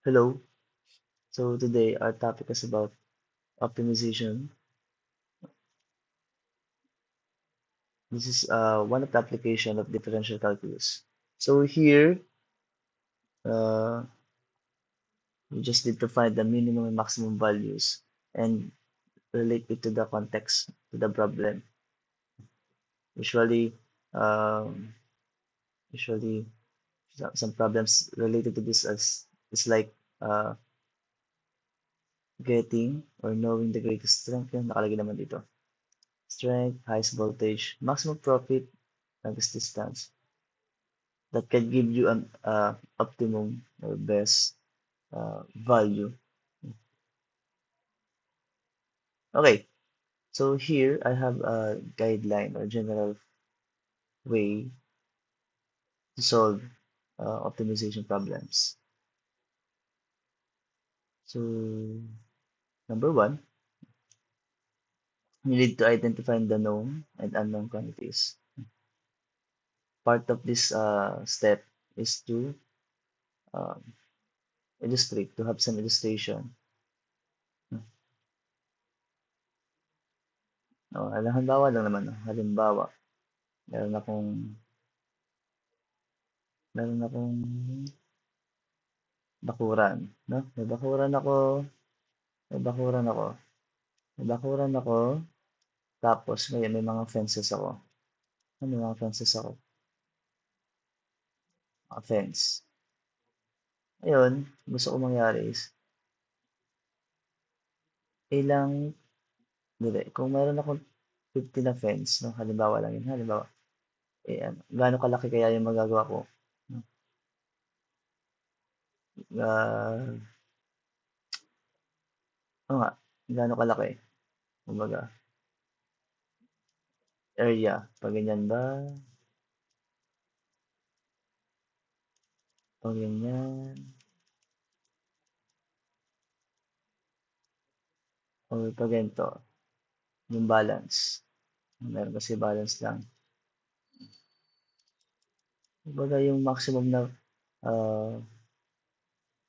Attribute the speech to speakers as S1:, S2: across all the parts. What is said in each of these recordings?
S1: Hello. So today our topic is about optimization. This is one of the application of differential calculus. So here uh, you just need to find the minimum and maximum values and relate it to the context to the problem. Usually, um, usually some problems related to this as is like uh, getting or knowing the greatest strength. Yan, nakalagay naman dito. Strength, highest voltage, maximum profit, longest distance. That can give you an optimum or best value. Okay, so here I have a guideline or general way to solve optimization problems. So number one, you need to identify the known and unknown quantities. Part of this step is to um, illustrate, to have some illustration. No, halimbawa lang naman. No? Halimbawa, meron akong meron akong bakuran, no? May bakuran ako, may bakuran ako, tapos ngayon may mga fences ako. Ano may mga fences ako? Mga fence. Ayun, gusto ko mangyari is, ilang, hindi, kung meron akong 50 na fence, no? Halimbawa lang yun, halimbawa, ano, gaano kalaki kaya yung magagawa ko? No? Uh, ano nga, gaano kalaki? Kumbaga, area, pag ganyan ba? Pag ganyan, o pag ganito, yung balance. Meron kasi balance lang. Kumbaga yung maximum na ah,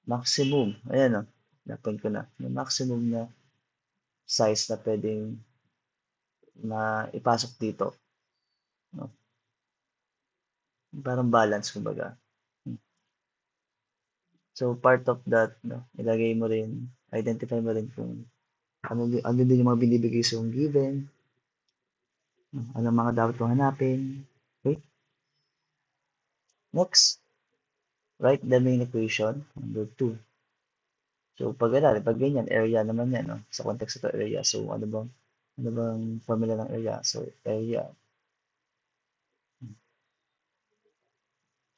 S1: maximum, ayan o, napon ko na, yung maximum na size na pwedeng na ipasok dito, no? Parang balance kumbaga. So part of that, no, ilagay mo rin, identify mo rin kung ano din yung mga binibigay sa yung given, no? Anong mga dapat mong hanapin. Okay? Next, write the main equation, number 2. So pag ganyan, area naman yan, no? Sa context ito, area. So ano bang formula ng area? So area,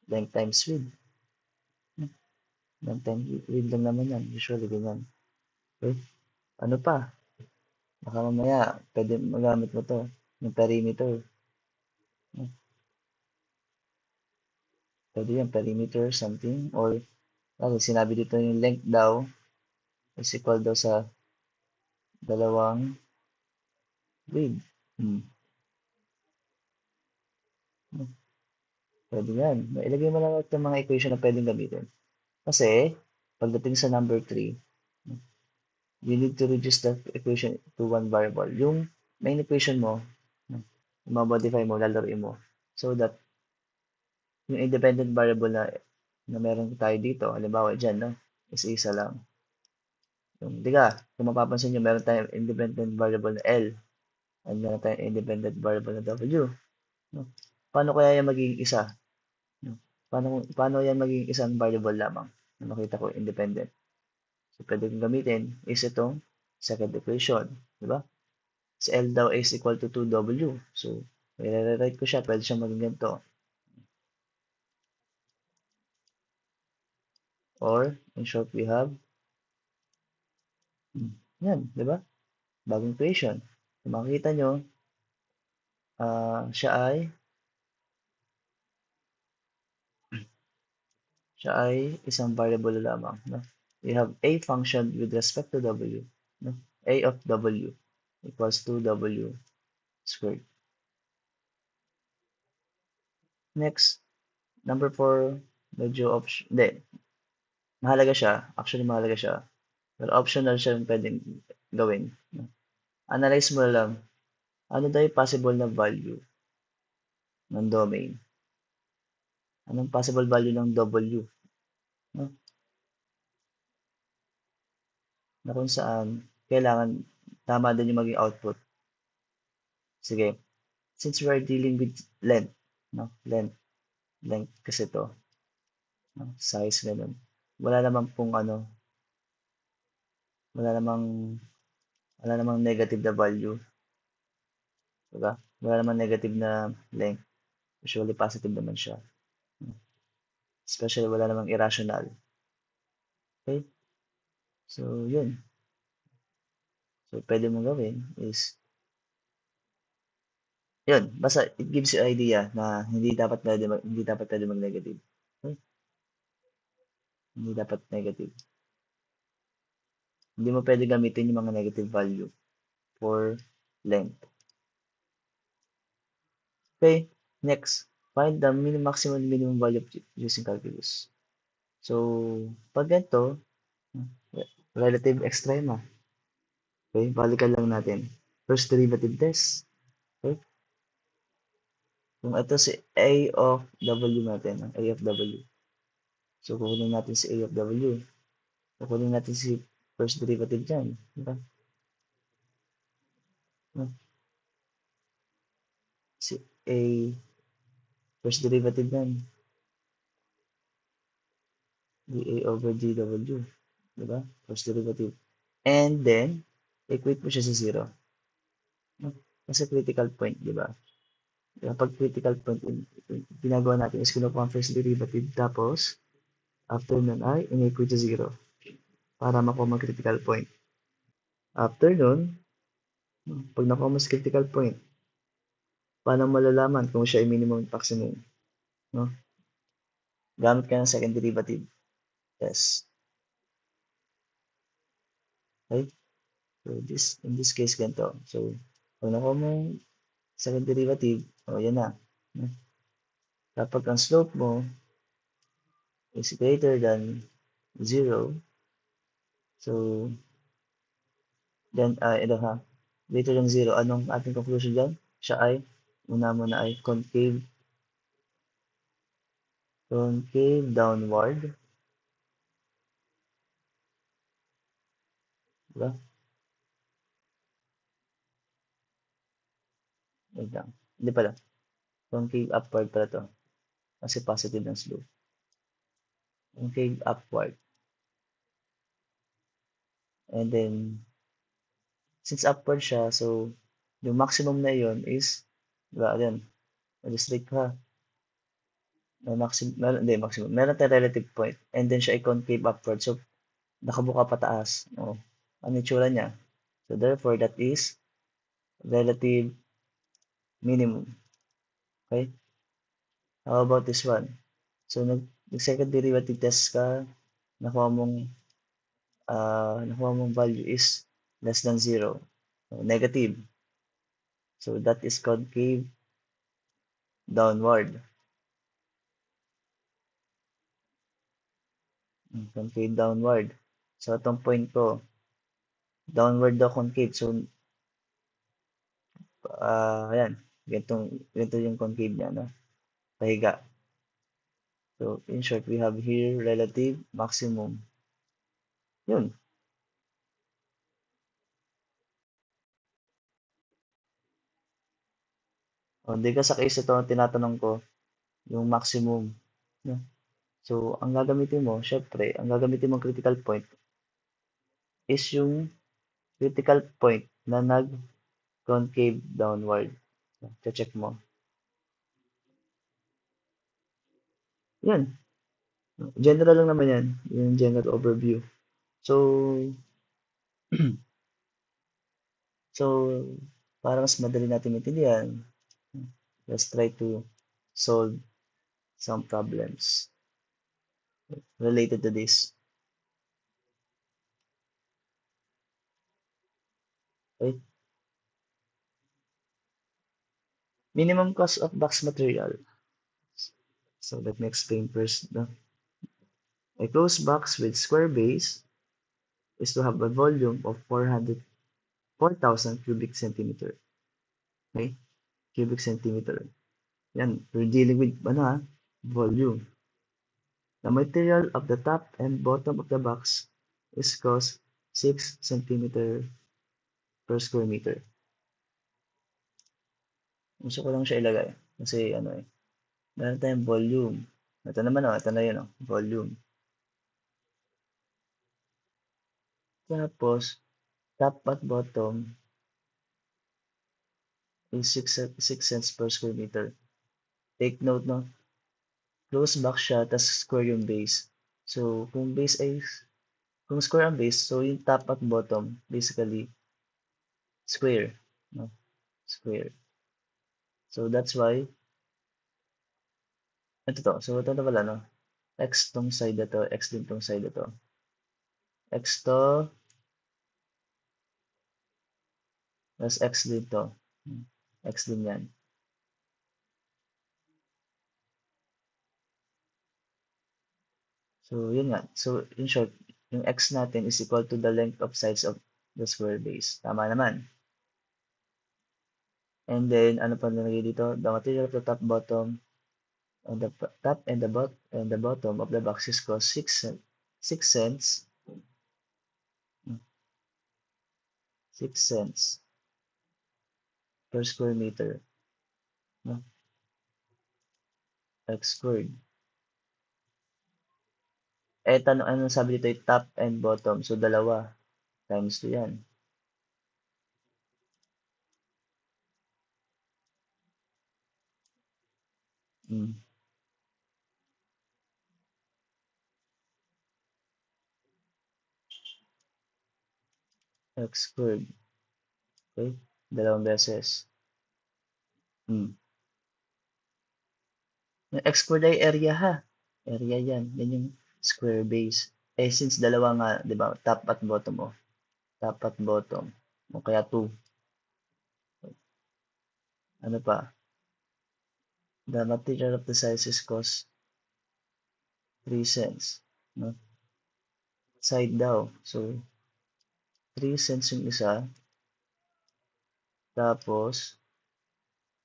S1: length times width. Length times width lang naman yan. Usually, ganyan. Okay? Ano pa? Baka mamaya, pwede magamit mo to. Yung perimeter. Pwede yan, perimeter, something. Or, sinabi dito yung length daw is equal daw sa dalawang width. Hmm. Pwede yan. Ilagay mo lang itong mga equation na pwedeng gamitin. Kasi, pagdating sa number 3, you need to reduce the equation to one variable. Yung main equation mo, i-modify mo, lalaruin mo. So that, yung independent variable na meron tayo dito, halimbawa dyan, no, is isa lang. Yung, di ka, kung mapapansin nyo, meron tayong independent variable na L, at meron tayong independent variable na W. No? Paano kaya yan magiging isa? No? Paano yan magiging isang variable lamang na makita ko independent? So, pwede kong gamitin is itong second equation. Di ba? Si L daw is equal to 2W. So, i-rewrite ko siya. Pwede siya maging ganito. Or, in short, we have, yan, di ba? Bagong equation. Kung makikita nyo, siya ay isang variable lamang. No? We have a function with respect to W. No? A of W equals 2W squared. Next, number 4, medyo option, hindi. mahalaga siya, actually mahalaga siya, pero optional siya yung pwedeng gawin. Analyze mo lang, ano daw yung possible na value ng domain? Anong possible value ng W? No? Na kung saan kailangan tama din yung maging output. Sige, since we are dealing with length, no? Length kasi to, no? Size ganun. Wala namang pong ano, wala namang wala namang negative na value, diba? Wala namang negative na length. Usually positive naman siya. Especially wala namang irrational. Okay? So, yun. So, pwede mong gawin is, yun. Basta, it gives you idea na hindi dapat pwede mag-negative. Okay? Hindi dapat negative. Hindi mo pwede gamitin yung mga negative value for length. Okay? Next, find the maximum and minimum value using calculus. So, pag ganito, relative extrema. Okay? Balikan lang natin. First derivative test. Okay? Kung ito si A of W natin, A of W. So, kukunin natin si A of W. Kukunin natin si first derivative dyan. Diba? Si A, first derivative dyan. dA over dW. Diba? First derivative. And then, equate mo siya sa 0. Kasi critical point, diba? Kapag critical point, ginagawa natin is kinukuha ang first derivative. Tapos, after nun ay in-equate sa 0 para makuha ang critical point. After nun, pag nakuha mo sa critical point, paano malalaman kung siya ay minimum at maximum? No? Gamit ka ng second derivative test. Okay? So, in this case, ganito. So, pag nakuha mo second derivative, yan na. Kapag ang slope mo is greater than 0, so, then, ito ha, greater than 0, anong ating conclusion dyan? Siya ay, una muna ay concave downward. Diba? Wait lang. Hindi pala. Concave upward pala to. Kasi positive ng slope. Concave upward. And then, since upward siya, so, yung maximum na yon is, diba, yan, restrict ha. May maximum, hindi, maximum. Meron tayong relative point. And then siya ay concave upward. So, nakabuka pataas. O, ano itsura niya? So, therefore, that is relative minimum. Okay? How about this one? So, nag-second derivative test ka, nakuha mong value is less than 0. So, negative. So, that is concave downward. Concave downward. So, itong point ko, downward daw concave. So, ayan. Ganito yung concave niya, no? Pahiga. So, in short, we have here relative maximum. Yun. O, di ka sa case ito, tinatanong ko, yung maximum. No? So, ang gagamitin mo, syempre, ang gagamitin mong critical point is yung critical point na nag-concave downward. Check mo. Yan. General lang naman yan. Yung general overview. So, so, para mas madali natin maintindihan, let's try to solve some problems related to this. Okay? Minimum cost of box material. So let me explain first. No? A closed box with square base is to have a volume of 4,000 cubic centimeter. Okay? Cubic centimeter. Yan, we're dealing with volume. The material of the top and bottom of the box is cost 6 centimeter per square meter. Gusto ko lang siya ilagay kasi meron tayong volume. Ito naman ito na yun volume. Tapos, top at bottom is 6 cents per square meter. Take note, no? Close box siya, tas square yung base. So, kung square ang base, so yung top at bottom, basically, square. No? Square. So, that's why, ito to. So, ito na pala, no? X tong side na to, X din tong side na to. X to, tas X din to. X din yan. So, yun nga. So, in short, yung X natin is equal to the length of sides of the square base. Tama naman. And then, ano pa nilagay dito? The material of the top, bottom, and the top and the bottom of the box is cost 6 cents 6 cents per square meter, no? X squared. Eh, anong sabi dito yung top and bottom? So, dalawa. Times 2 yan. Mm. X squared. Okay? Dalawang beses. Mm. Yung X squared ay area ha. Area yan. Yan yung square base. Eh, since dalawa nga, di ba? Top at bottom Top at bottom. O kaya 2. Ano pa? The material of the sizes cost 3 cents. No? Side daw. So, 3 cents yung isa. Tapos,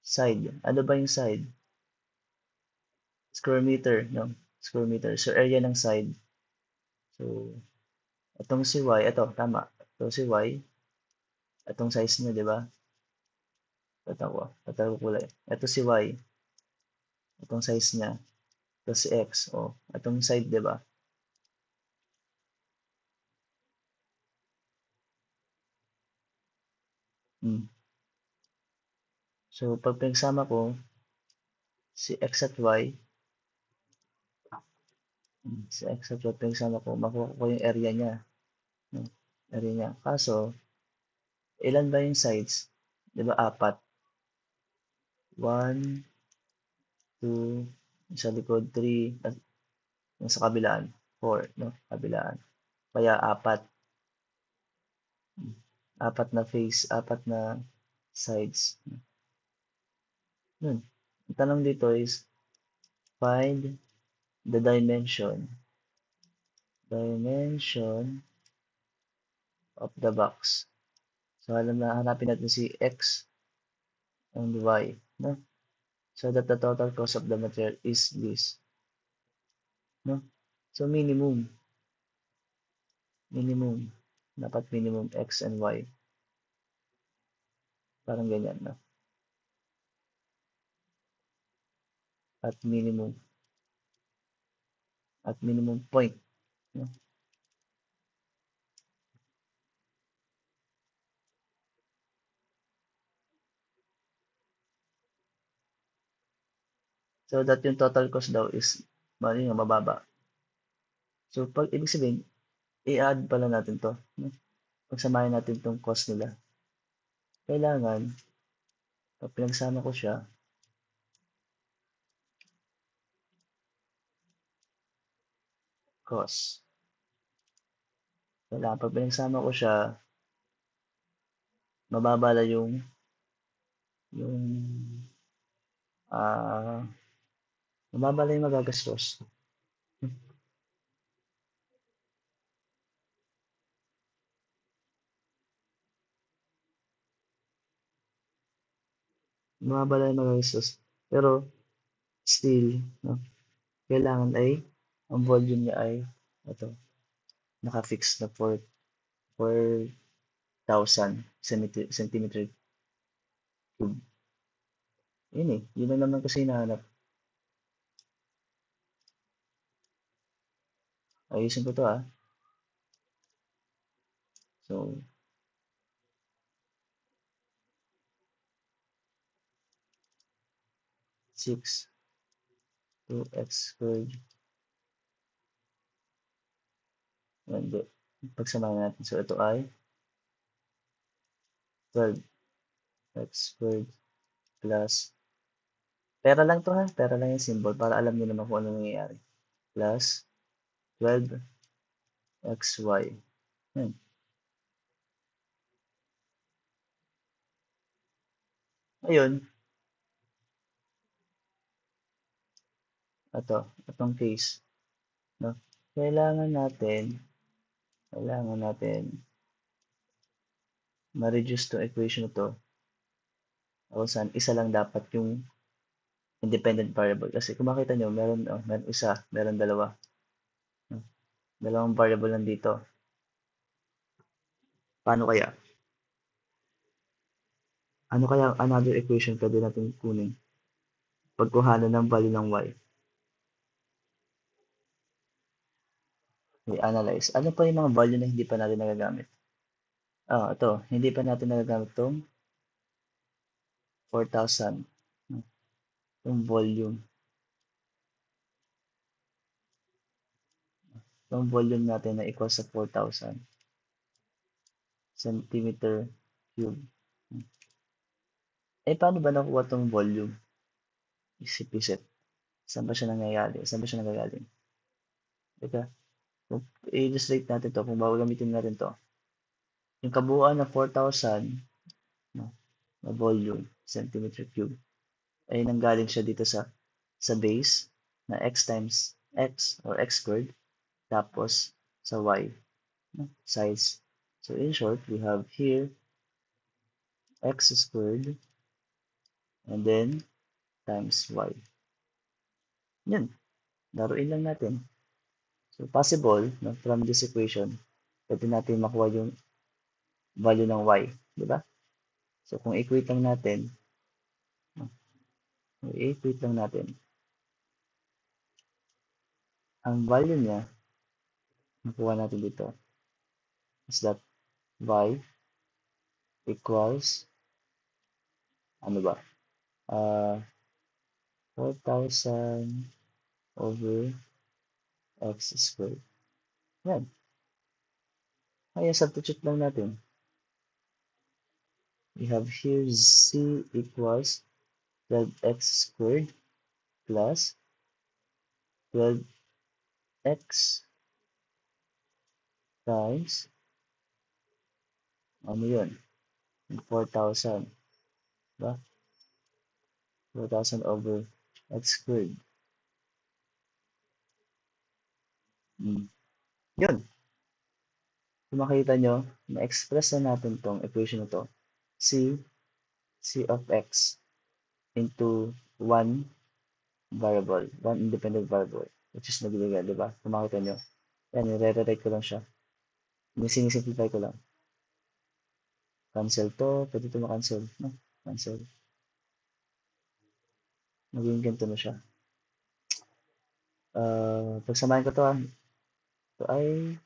S1: side. Ano ba yung side? Square meter. No? Square meter. So, area ng side. So, itong si Y. Ito, tama. Ito si Y. Itong size niya, di ba? Tatawa ko kulay. Ito si Y. Itong size niya. Ito si X. O, itong side, di ba? Hmm. So, pag pinagsama ko, si X at Y, si X at Y, pinagsama ko, makuha ko yung area niya. No? Area niya. Kaso, ilan ba yung sides? Di ba, 4? 1, 2, sa likod, 3, at yung sa kabilaan, 4, no? Kabilaan. Kaya 4. 4 na face, 4 na sides. Yun. Ang tanong dito is, find the dimension of the box. So, hanapin natin si X and Y, no? So that the total cost of the material is this, no? So, minimum, dapat minimum X and Y. Parang ganyan, no? At minimum point, no? So that yung total cost daw is mababa. So pag ibig sabihin, i-add pala natin to, no? Pagsamahin natin tong cost nila. Kailangan, pag pinagsama ko siya, cost. Kailangan, pag pinagsama ko siya, mababa lang yung, mababa lang yung magagastos. Bumaba lang yung mga gastos. Pero still, no, kailangan ay ang volume niya ay ito, naka-fix na 4,000 centimeter cube. Yun eh, yun lang naman kasi hinahanap. Ayusin ko to ah. So, 6 2x squared. Hindi. Pagsamahin natin. So, ito ay 12x squared plus, pera lang to ha. Pera lang yung symbol para alam niyo naman kung ano nangyayari. Plus 12xy. Yan. Ngayon, itong case, no? Kailangan natin ma-reduce to equation na to kung saan isa lang dapat yung independent variable. Kasi kung makita nyo, meron isa, meron dalawa. No? Dalawang variable lang dito. Paano kaya? Ano kaya ang another equation pwede natin kunin? Pagkuhanan ng value ng y. I-analyze. Ano pa yung mga value na hindi pa natin nagagamit? Ito. Hindi pa natin nagagamit itong 4,000. No? Yung volume. Yung volume natin na equal sa 4,000 centimeter cube. Paano ba nakuha itong volume? Isip-isip. Saan ba siya nangyayari? Saan ba siya nanggagaling? Teka, kung i-illustrate natin to, kung bago gamitin natin to, yung kabuuan na 4,000, no, na volume, centimeter cube, ay nanggaling siya dito sa base na x times x or x squared, tapos sa y, no, size. So in short, we have here x squared and then times y. Yun, laruin lang natin. So possible, no, from this equation, pwede natin makuha yung value ng y, di ba? So kung equate lang natin, no, ang value niya, nakuha natin dito, is that y equals, ano ba? 4,000 over x squared. Yan. Kaya substitute lang natin. We have here z equals 12x squared plus 12x times, ano yun? 4,000. Diba? 4,000 over x squared. Yun. Kung makita nyo, na-express na natin tong equation na to. C of x into one variable, one independent variable, which is nabibigay, di ba? Kung makita nyo. Yan, nire-rewrite ko lang siya. Sinisimplify ko lang. Cancel to, pwede ito ma-cancel. No? Cancel. Magiging ganito na siya. Pagsamahin ko to, ito ay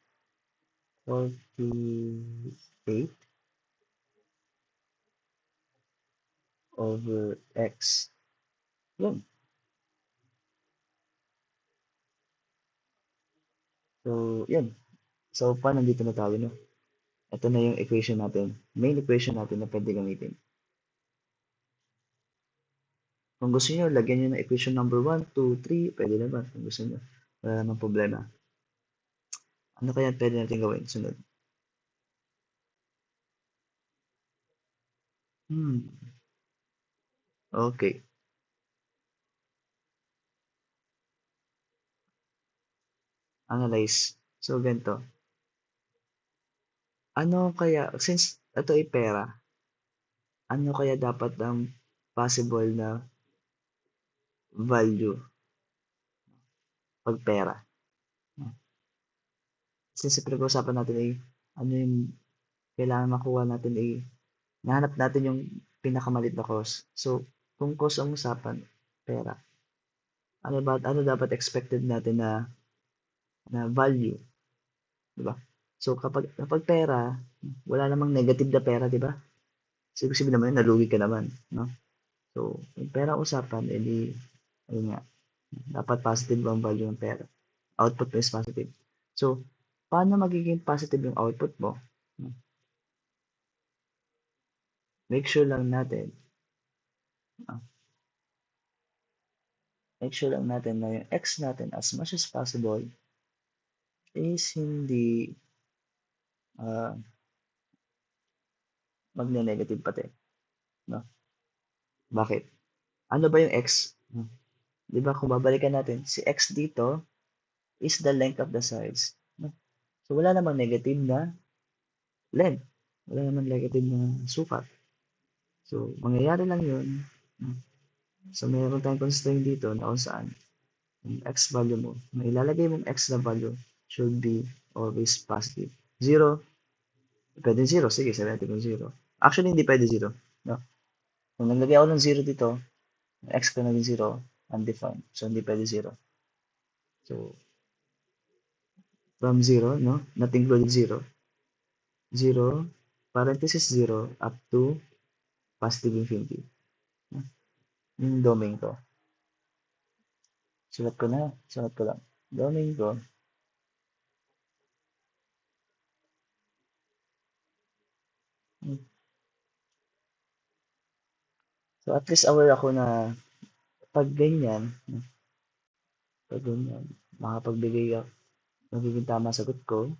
S1: 48 over x. Yun. So, yun. So, paano nandito na tayo, no? Ito na yung equation natin. Main equation natin na pwede gamitin. Kung gusto niyo, lagyan niyo ng equation number 1, 2, 3, pwede naman. Kung gusto niyo. Wala namang problema. Ano kaya pwede natin gawin? Sunod. Okay. Analyze. So, ganito. Ano kaya, since ito ay pera, ano kaya dapat ang possible na value pag pera. Since pinag-uusapan natin ay ano yung kailangan makuha natin ay nahanap natin yung pinakamalit na cost. So, kung cost ang usapan, pera. Ano dapat expected natin na value, di ba? So, kapag pera, wala namang negative na pera, di ba? So, ibig sabihin naman, nalugi ka naman, no? So, yung pera usapan, edi, ayun nga, dapat positive ang value ng pera. Output mo is positive. So, paano magiging positive yung output mo? Make sure lang natin, ah, make sure lang natin na yung x natin as much as possible is hindi magne-negative pati, no? Bakit? Ano ba yung x? 'Di ba kung babalikan natin, si x dito is the length of the sides, no? So wala namang negative na length. Wala namang negative na sukat. So mangyayari lang 'yun. No? So mayroon tayong constraint dito na kung saan yung x value mo, na ilalagay mong x na value should be always positive. Zero, pwede zero. Sige, sabi natin kung zero. Actually, hindi pwede zero. No? Kung naglagay ako ng zero dito, x ko naging zero, undefined. So, hindi pwede zero. So, from zero, no? Not included zero. Zero, parenthesis zero, up to positive infinity. Yung domain ko. Sulat ko lang. Domain ko, so at least aware ako na pag ganyan, makapagbigay ako, magiging tama sagot ko.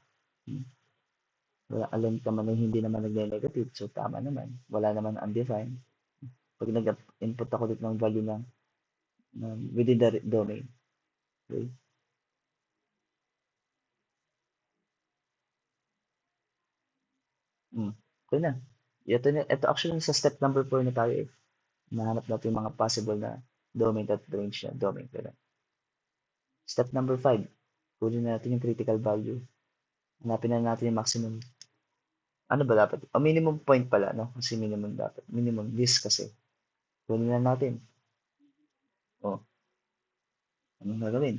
S1: Wala, alam naman na hindi naman nagne-negative, so tama naman. Wala naman undefined. Pag nag-input ako dito ng value ng within the domain. Okay? Okay na. Ito actually sa step number 4 na tayo eh. Nahanap natin yung mga possible na domain at range na domain. Kaya step number 5, kunin na natin yung critical value. Hanapin na natin yung maximum. Ano ba dapat? O minimum point pala, no? Kasi minimum dapat. Minimum this kasi. Kunin na natin. O, anong gagawin?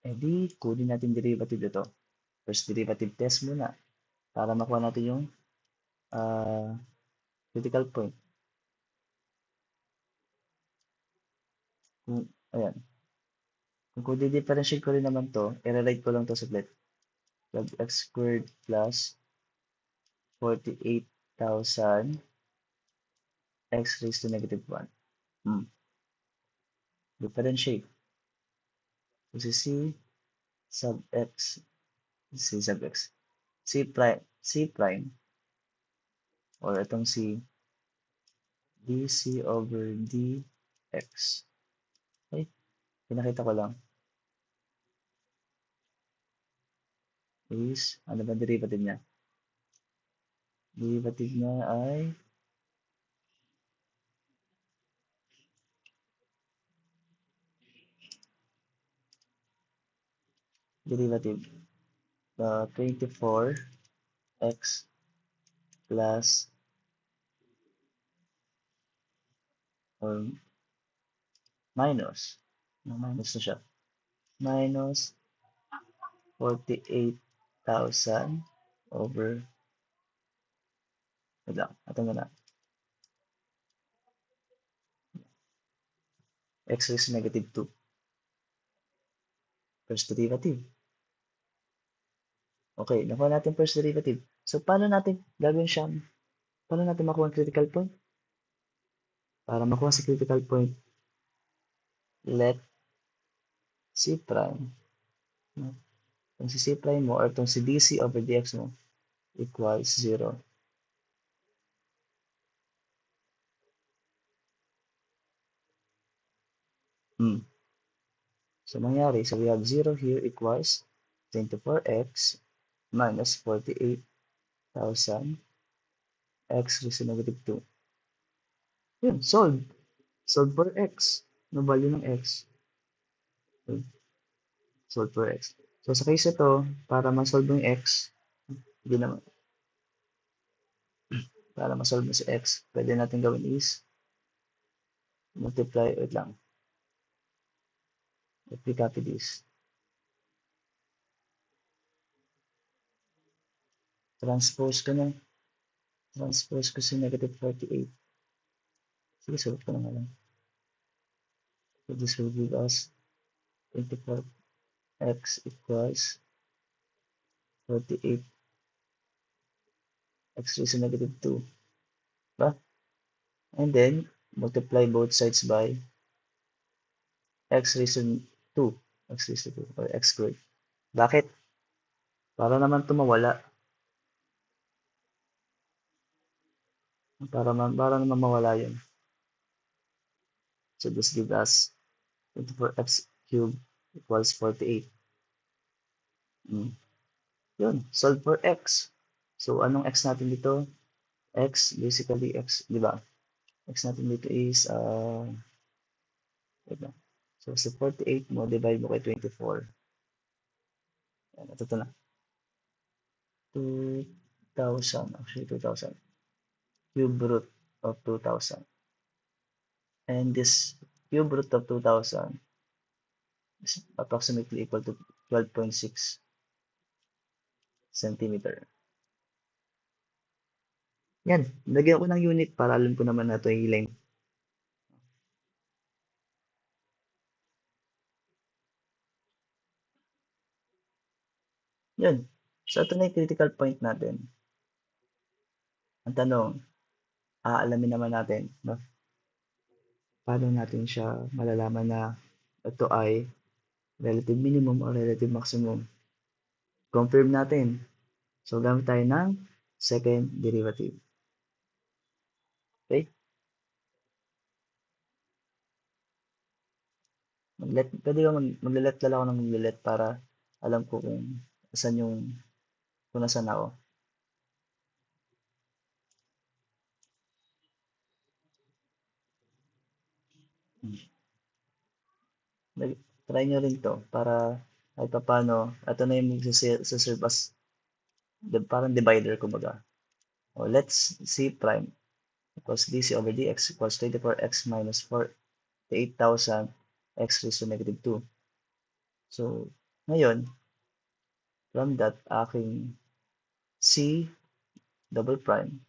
S1: Eh di, kunin natin derivative ito. First derivative test muna para makuha natin yung critical point. Ayan. Kung di-differentiate ko rin naman to, i-rewrite ko lang to saglit. Log x squared plus 48,000 x raised to negative 1. Differentiate. So, si sub x, c sub x, c prime, or itong si dc over dx. Okay, pinakita ko lang. Is, ano ba derivative niya? Derivative niya ay derivative 24x plus or minus na siya, minus 48,000 over, wait lang, ito muna, x raised to negative 2, first derivative. Okay, nakuha natin first derivative. So, paano natin gagawin siya? Paano natin makuha ang critical point? Para makuha sa critical point, let c prime, itong si c prime mo, or itong si dc over dx mo, equals 0. So, nangyari, so we have 0 here equals 24x minus 48,000 x raised to negative 2. Yun, solve. Solve for x. No value ng x. Solve for x. So, sa case ito, para ma-solve yung x, hindi naman, para ma-solve mo si x, pwede natin gawin is, multiply, wait lang, if we copy this, transpose ko na, transpose ko si negative 48. Sige, solve ko na nga lang. So, this will give us 24x equals 48x raised to negative 2. Diba? And then, multiply both sides by x raised to 2. X raised to 2 or x squared. Bakit? Para naman ito mawala. Para naman mawala yun. So this gives us 24x cubed equals 48. Yun, solve for x. So anong x natin dito? X, basically x, di ba? X natin dito is, wait lang. So sa 48 mo, divide mo kay 24. Yan, ito na. 2,000, actually 2,000. Cube root of 2,000. And this cube root of 2,000 is approximately equal to 12.6 centimeter. Yan, lagyan ko ng unit para alam ko naman na ito yung length. Yan. So ito na yung critical point natin. Ang tanong, aalamin naman natin, no? Paano natin siya malalaman na ito ay relative minimum o relative maximum? Confirm natin. So gamit tayo ng second derivative. Okay? Pwede ba maglelet lang ako ng maglelet para alam ko kung nasan ako. Try nyo rin to para kahit pa paano, ito na yung magsaserve as parang divider kumbaga. O, let's see prime equals dc over dx equals 24x minus 48,000 x raised to negative 2. So, ngayon, from that, aking c double prime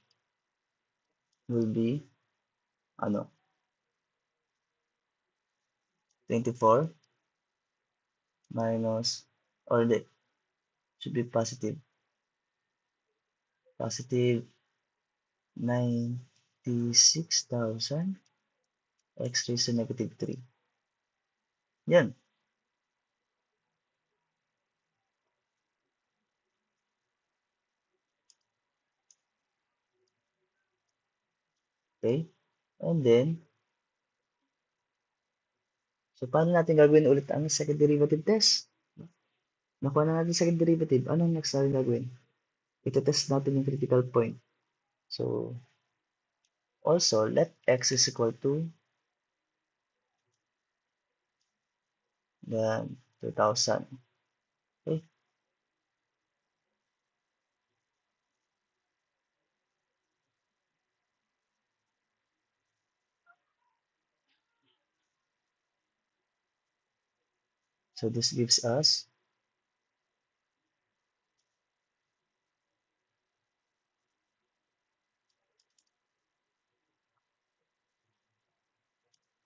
S1: will be, 24 minus, or hindi, should be positive 96,000 x raised to negative 3. Yan. Okay? And then, so paano natin gagawin ulit ang second derivative test? Nakuha na natin second derivative. Anong next natin gagawin? Ito-test natin yung critical point. So, also, let x is equal to then 2,000. Okay? So, this gives us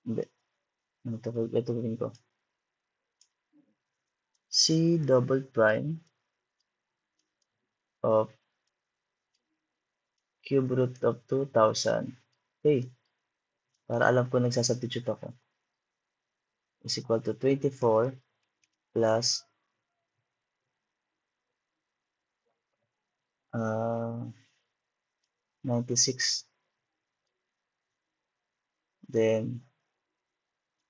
S1: hindi. Ito gawin ko. C double prime of cube root of 2,000. Okay. Para alam ko nagsasubstitute ako. Is equal to 24 plus 96. Then,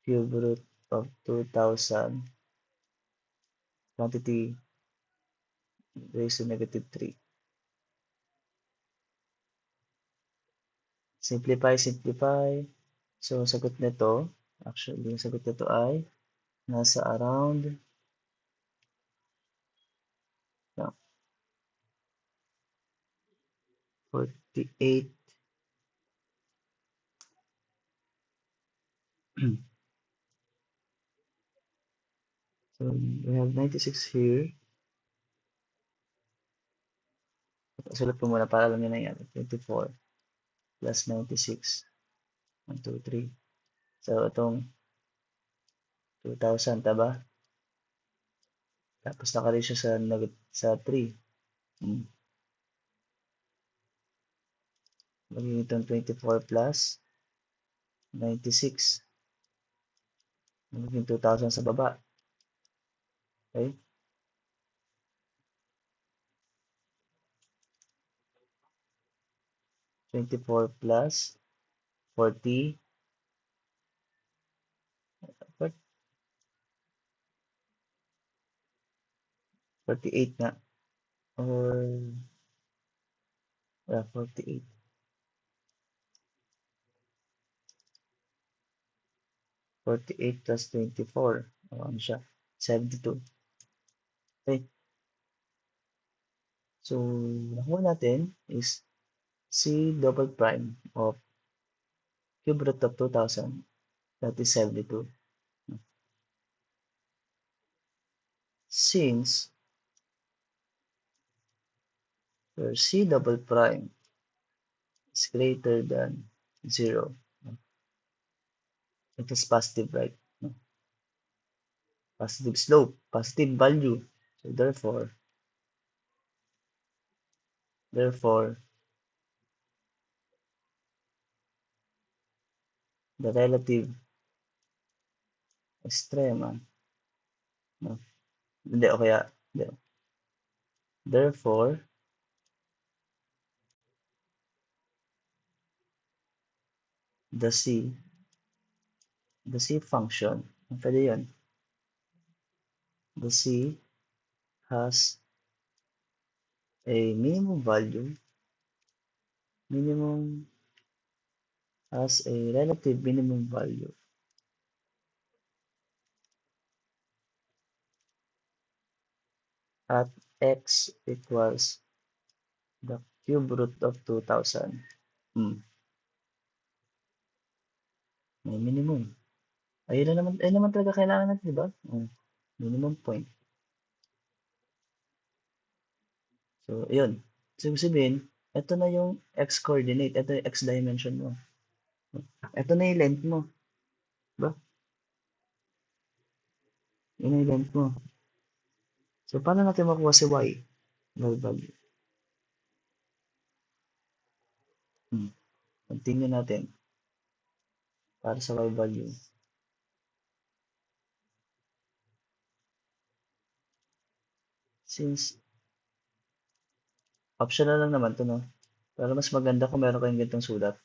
S1: cube root of 2,000 quantity raised to negative 3. Simplify. So, sagot nito, actually, yung sagot nito ay nasa around no, 48. So, we have 96 here. Sulat ko muna para alam nyo na yan. 24 plus 96. 1, 2, 3. So, itong 2,000, taba? Tapos naka-ratio sa 3. Hmm. Magiging itong 24 plus 96. Magiging 2,000 sa baba. Okay? 24 plus 40. 48 nga. Or, 48. 48 plus 24. Ano siya? 72. Okay. So, nakuha natin is C double prime of cube root of 2,000. That is 72. Since where C double prime is greater than 0, it is positive, right? Positive slope, positive value. So therefore, the relative extrema, no? Hindi, o kaya, hindi. Therefore, the C function, pwede yun. The C has a minimum value, has a relative minimum value at x equals the cube root of 2,000. May minimum. Ayun naman talaga kailangan natin, di ba? Minimum point. So, yun. So, ibig sabihin, ito na yung x-coordinate. Ito yung x-dimension mo. Ito na yung length mo. Diba? Yun yung length mo. So, paano natin makuha si y? Null value. Continue natin. Para sa y value. Since, optional lang naman to, no? Pero mas maganda kung meron kayong ganitong sulat.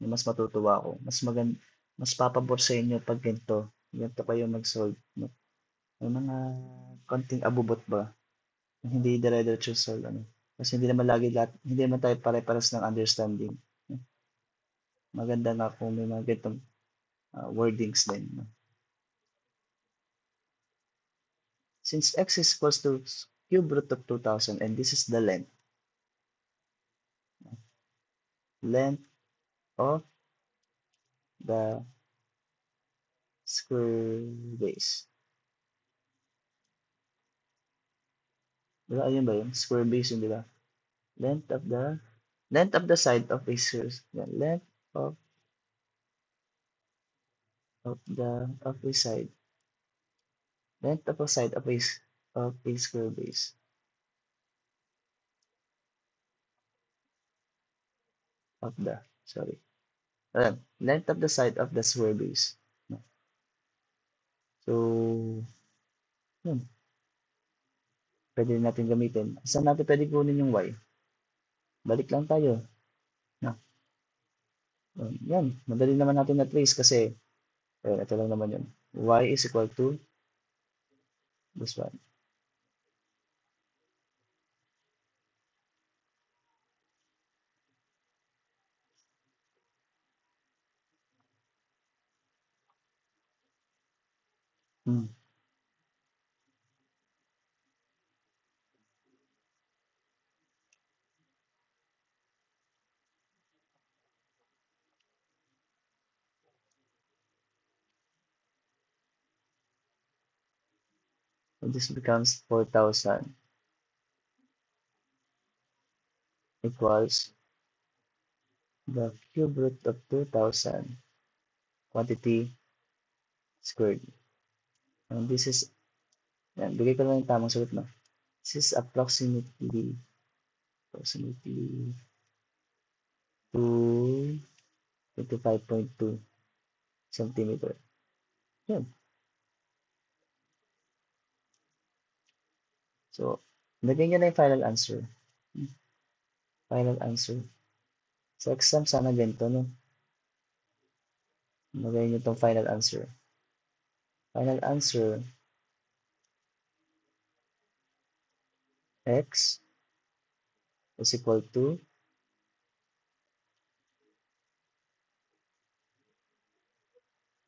S1: Mas matutuwa ako. Mas papabor sa inyo pag ganito kayo mag-solve. No? May mga konting abubot ba? Hindi dire-diretso solve. Ano? Kasi hindi naman tayo pare-pares ng understanding. Maganda nga kung may mga ganitong wordings din. No? Since x is equals to cube root of 2,000 and this is the length of the square base. Diba? Ayun ba yun? Square base yun, diba? Length of the side of a sphere. Length of a side. Length of a side of a square base. Length of the side of the square base. So, yun. Pwede natin gamitin. Saan natin pwede kunin yung y? Balik lang tayo. No? Yan. Madali naman natin na-trace kasi ito lang naman yun. Y is equal to this one. Mm. So this becomes 4,000 equals the cube root of 2,000 quantity squared. And this is, yan, bigay ko lang yung tamang sagot, no? This is approximately to 25.2 centimeter. Yan. So, lagay nyo na yung final answer. Final answer. Sa exam, sana ganito, no? Lagay nyo itong final answer. Final answer, x is equal to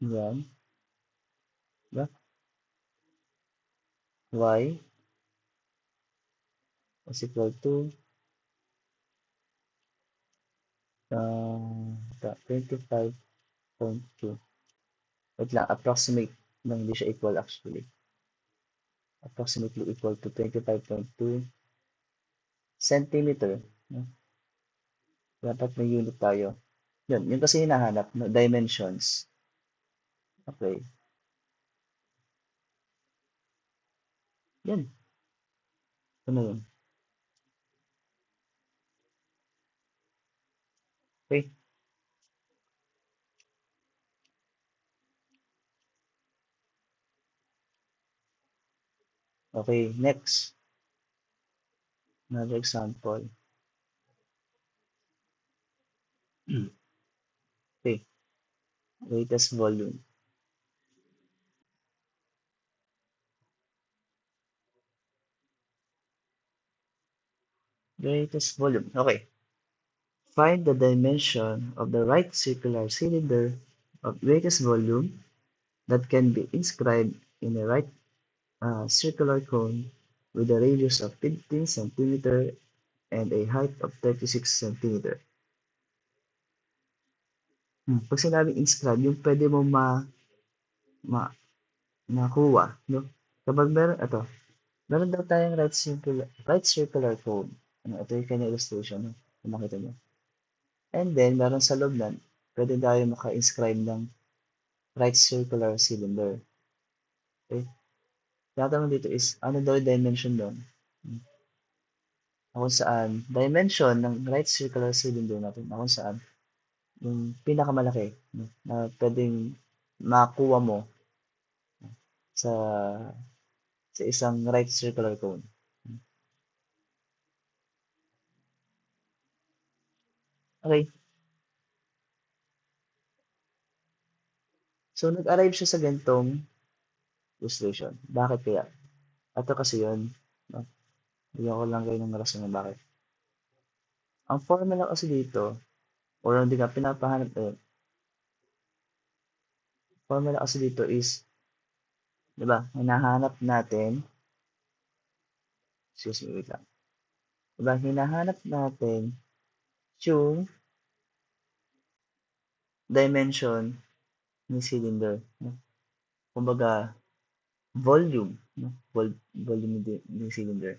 S1: 1, ba? Y is equal to 25.2. Wait lang, approximate lang, hindi siya equal actually. Approximately equal to 25.2 centimeter. No? Dapat may unit tayo. Yun kasi hinahanap, no? Dimensions. Okay. Yan. Ano yun? Okay. Okay, next. Another example. Okay. Greatest volume. Greatest volume. Okay. Find the dimension of the right circular cylinder of greatest volume that can be inscribed in a right circular cone with a radius of 15 centimeter and a height of 36 centimeter. Pag sinabing inscribe, yung pwede mo ma makuha, no? Kapag meron daw tayong right circular cone. Ito yung kanya illustration, no? Kung makita nyo. And then, meron sa loob nun, pwede tayo maka-inscribe ng right circular cylinder. Okay? Tinatanong dito is, ano daw yung dimension doon? Kung saan, dimension ng right circular cylinder natin, kung saan, yung pinakamalaki, no, na pwedeng makuha mo sa isang right circular cone. Okay, so nag-arrive siya sa ganitong illustration. Bakit kaya? Ito kasi yun, no? Bigyan ko lang kayo ng rason ng bakit. Ang formula kasi dito, or hindi ka pinapahanap, formula kasi dito is, di ba, hinahanap natin, excuse me, wait lang. Di ba, hinahanap natin yung dimension ni cylinder. No? Kumbaga, volume. No? Volume ni cylinder.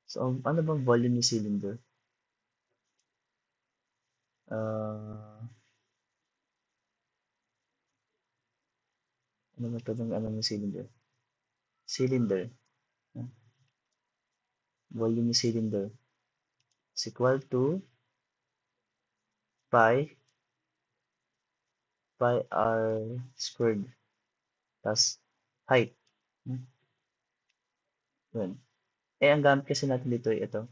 S1: So, ano bang volume ni cylinder? Ano ba ito ng ano ni cylinder? Cylinder. No? Volume ni cylinder is equal to pi r squared plus height. No? Yun. Ang gamit kasi natin dito ay ito.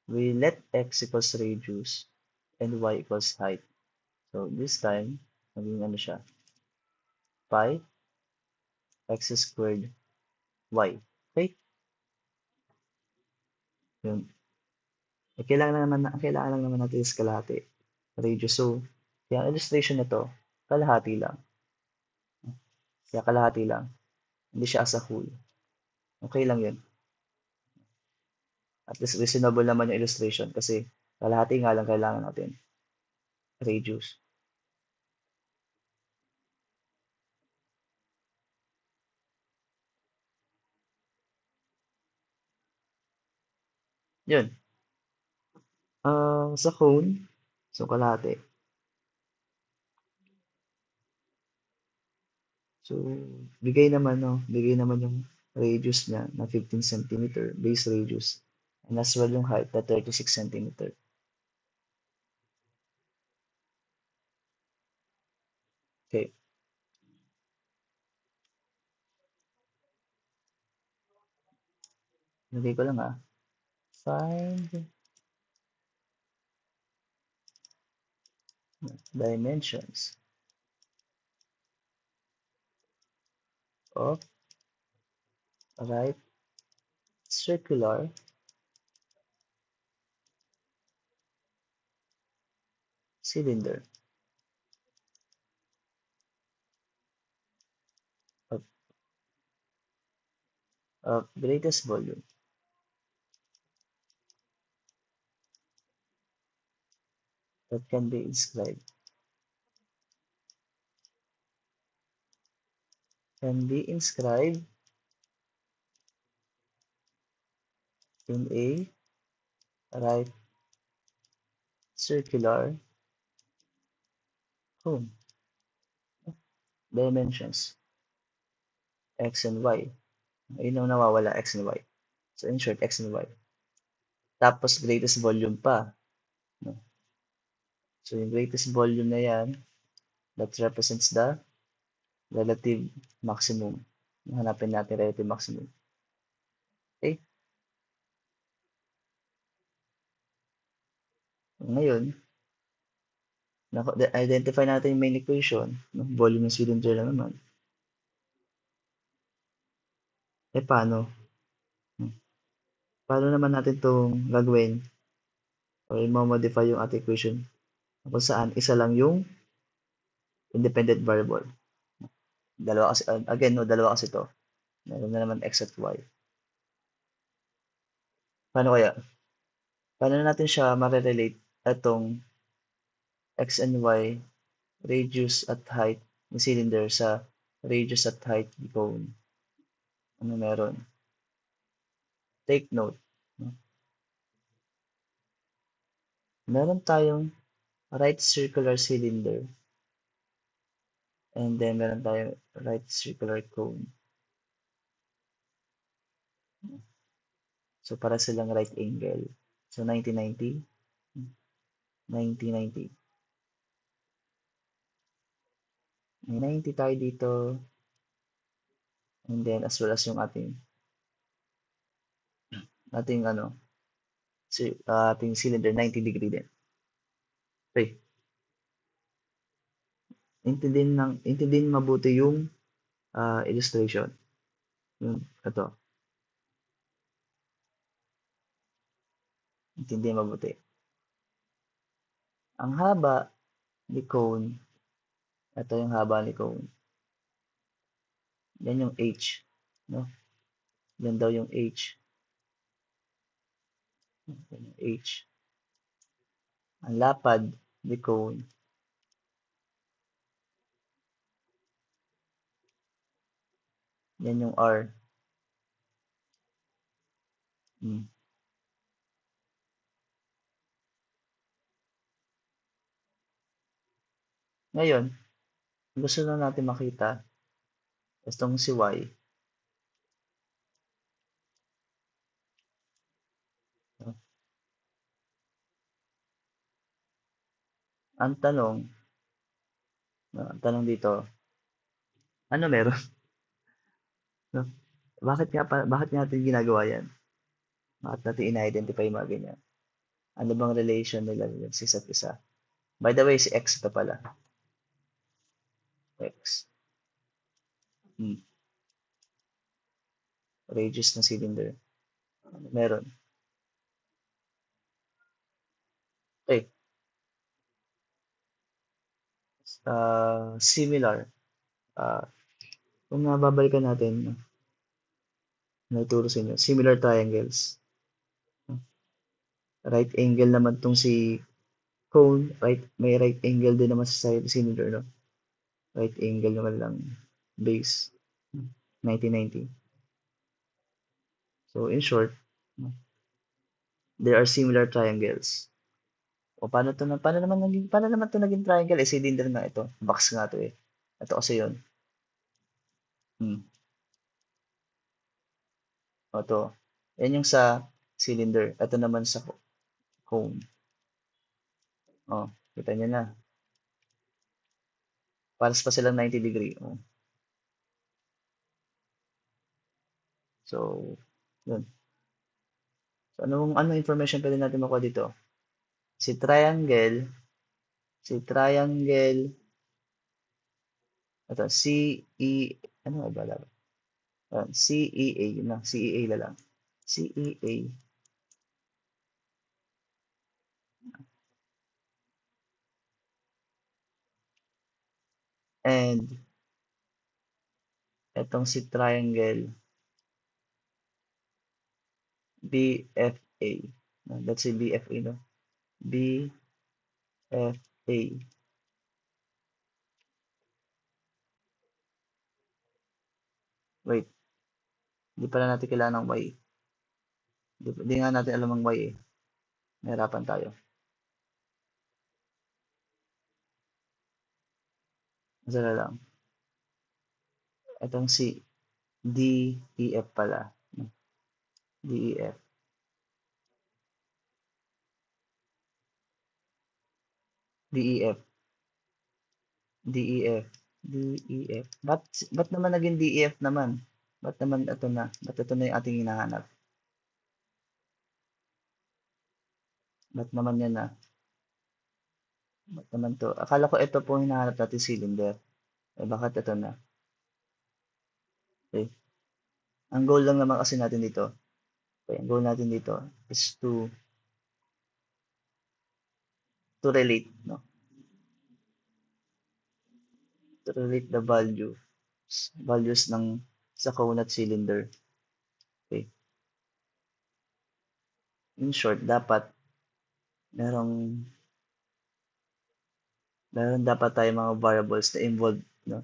S1: We let x equals radius and y equals height. So, this time, maging ano siya? Pi x squared y. Okay? Yun. Kailangan lang naman natin is kalahati. Radius. So, yung illustration nito, kalahati lang. Kaya kalahati lang. Hindi siya as a whole. Okay lang yun. At least reasonable naman yung illustration kasi kalahati nga lang kailangan natin. Radius. Yun. Sa cone, so kalahati. So, bigay naman yung radius niya na 15 centimeter, base radius. And as well yung height na 36 centimeter. Okay, lagay ko lang Find dimensions of a right circular cylinder of, of greatest volume that can be inscribed in a right circular cone. Dimensions x and y. Ayun ang nawawala, x and y. So in short, x and y. Tapos greatest volume pa. No? So yung greatest volume na yan, that represents the relative maximum. Hanapin natin relative maximum. Okay? Ngayon, identify natin yung main equation. No? Volume ng cylinder lang naman. Paano? Paano naman natin itong gagawin or i-modify yung ating equation kung saan isa lang yung independent variable. Dalawa kasi, again, no, dalawa kasi ito. Meron na naman x at y. Paano kaya? Paano natin siya ma-relate itong x and y radius at height ng cylinder sa radius at height ng cone? Ano meron? Take note. No? Meron tayong right circular cylinder and then meron tayong right circular cone. So, para silang right angle. So, 90-90. 90-90. May 90 tayo dito. And then, as well as yung ating ating cylinder, 90 degree din. Okay. Intindihin mabuti yung illustration. Yung ito. Intindihin mabuti. Ang haba ni cone, ito yung haba ni cone. Yan yung H. No? Yan daw yung H. Yan yung H. Ang lapad ni cone, yan yung R. Hmm. Ngayon, gusto na natin makita itong si Y. No? Ang tanong dito, ano meron? No? Bakit natin ginagawa yan? Bakit natin ina-identify yung mga ganyan? Ano bang relation nila sa isa't isa? By the way, si X ito pala. X. Hmm. Radius ng cylinder. Meron. Okay. Similar. Uh, kung nababalikan natin, naturo sa inyo, similar triangles. Right angle naman tong si cone, may right angle din naman sa side cylinder, no? Right angle naman lang base, 90-90. So in short, there are similar triangles. O paano naman to naging triangle? Eh, cylinder nga ito. Box nga to eh. Ito kasi yun. Hmm. O to. Yan yung sa cylinder. Ito naman sa cone. O, kita niyo na. Paras pa silang 90 degree. O. So, yun. So, anong information pwede natin makuha dito? Si triangle, ito, ano ba ba? CEA, yun lang, CEA na lang. CEA, and itong si triangle, BFA. Let's say BFA, no? BFA. Wait, hindi pala natin kailangan ng Y. Hindi nga natin alam ang Y eh. Nahirapan tayo. Masala lang. Itong si DEF pala. DEF. DEF. DEF. DEF. Ba't naman naging DEF naman? Ba't naman ito na? Ba't ito na yung ating hinahanap? Ba't naman yan na? Ba't naman to? Akala ko ito po hinahanap natin cylinder. Eh, bakit ito na? Okay. Ang goal lang naman kasi natin dito, okay, ang goal natin dito is to relate, no? To relate the values ng sa cone at cylinder. Okay. In short, merong meron dapat tayo mga variables na involved, no?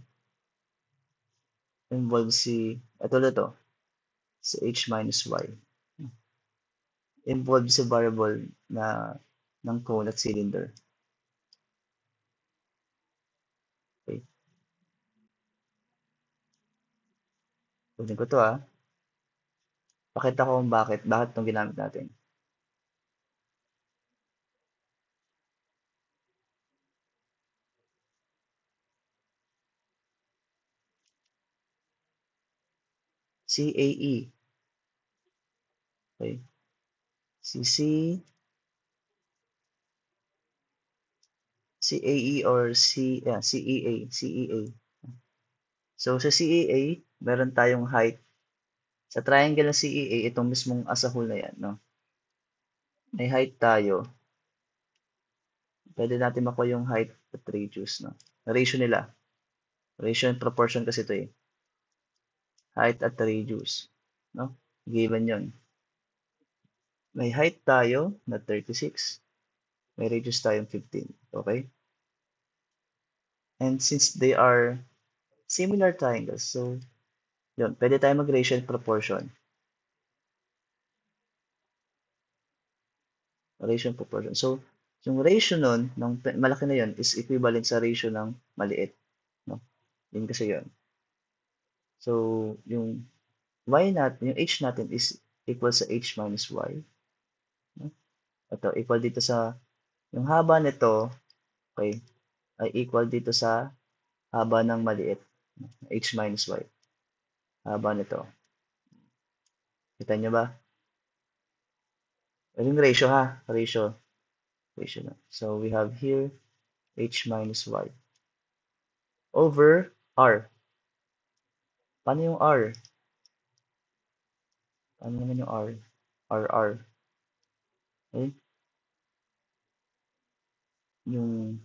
S1: Involved ito, si h minus y. Involved si variable na ng cone at cylinder. Okay. Ulitin ko to Pakita ko kung bakit itong ginamit natin. CAE. Okay. CAE or CEA. So sa CEA, meron tayong height. Sa triangle ng CEA, itong mismong as a whole na yan, no? May height tayo. Pwede natin makuha yung height at radius, no? Ratio nila. Ratio and proportion kasi ito eh. Height at radius, no? Given yon. May height tayo na 36. May radius tayong 15. Okay? And since they are similar triangles, so yun, pwede tayo mag-ratio and proportion. Ratio and proportion. So, yung ratio nun, ng malaki na yun, is equivalent sa ratio ng maliit. No? Yun kasi yun. So, yung yung h natin is equal sa h minus y. No? Ito, equal dito sa, yung haba nito, okay, ay equal dito sa haba ng maliit. H minus y. Haba nito. Kita nyo ba? Yung ratio Ratio. Ratio na. So, we have here h minus y over r. Paano yung r? Paano naman yung r? R. Okay? Yan,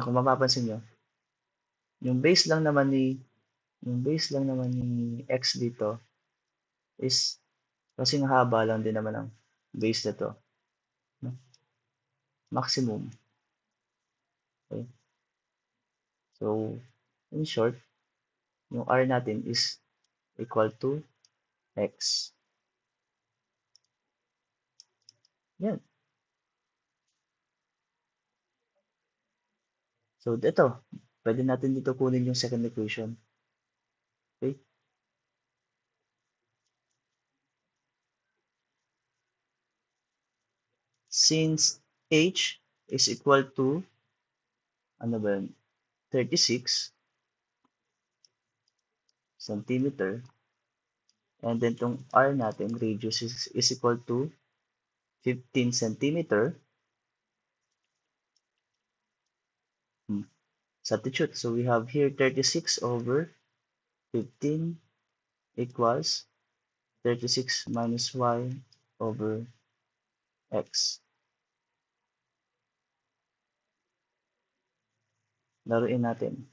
S1: kung mapapansin nyo, yung base lang naman ni Yung base lang naman ni x dito is kasing haba lang din naman ang base na 'to, no, maximum. Okay? So, in short, yung r natin is equal to x. Yan. So, ito, pwede natin dito kunin yung second equation. Okay? Since h is equal to, ano ba yun, 36 centimeter, and then tong r natin, radius is equal to 15 centimeter, substitute. So we have here 36 over 15 equals 36 minus y over x. Laruin natin.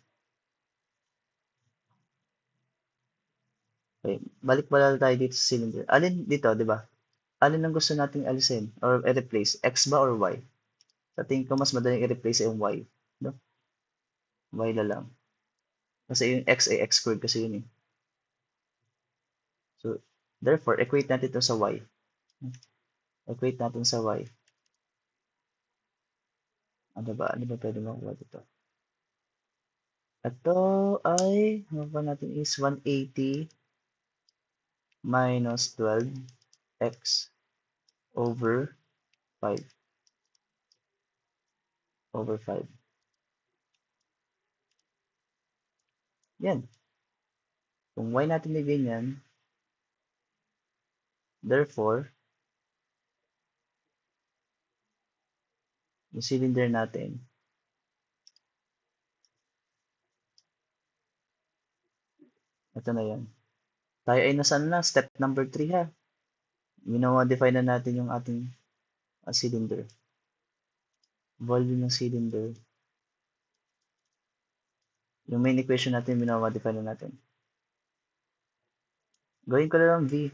S1: Okay, balik pala tayo dito sa cylinder. Alin dito, di ba? Alin ang gusto nating alisin or i-replace? X ba or y? Sa tingin ko mas madaling i-replace yung y. No? Y na lang. Kasi yung x ay x squared kasi yun eh. So, therefore, equate natin ito sa y. Equate natin sa y. Ano ba? Ano ba pwede makuha dito? Ito ay, ano ba natin is 180 minus 12x over 5 over 5. Yan. Kung y natin ay ganyan, therefore, yung cylinder natin, ito na yan. Tayo ay nasa na, step number 3 ha. Minamodify na natin yung ating cylinder. Volume ng cylinder. Yung main equation natin, minamodify na natin. Gawin ko na lang V.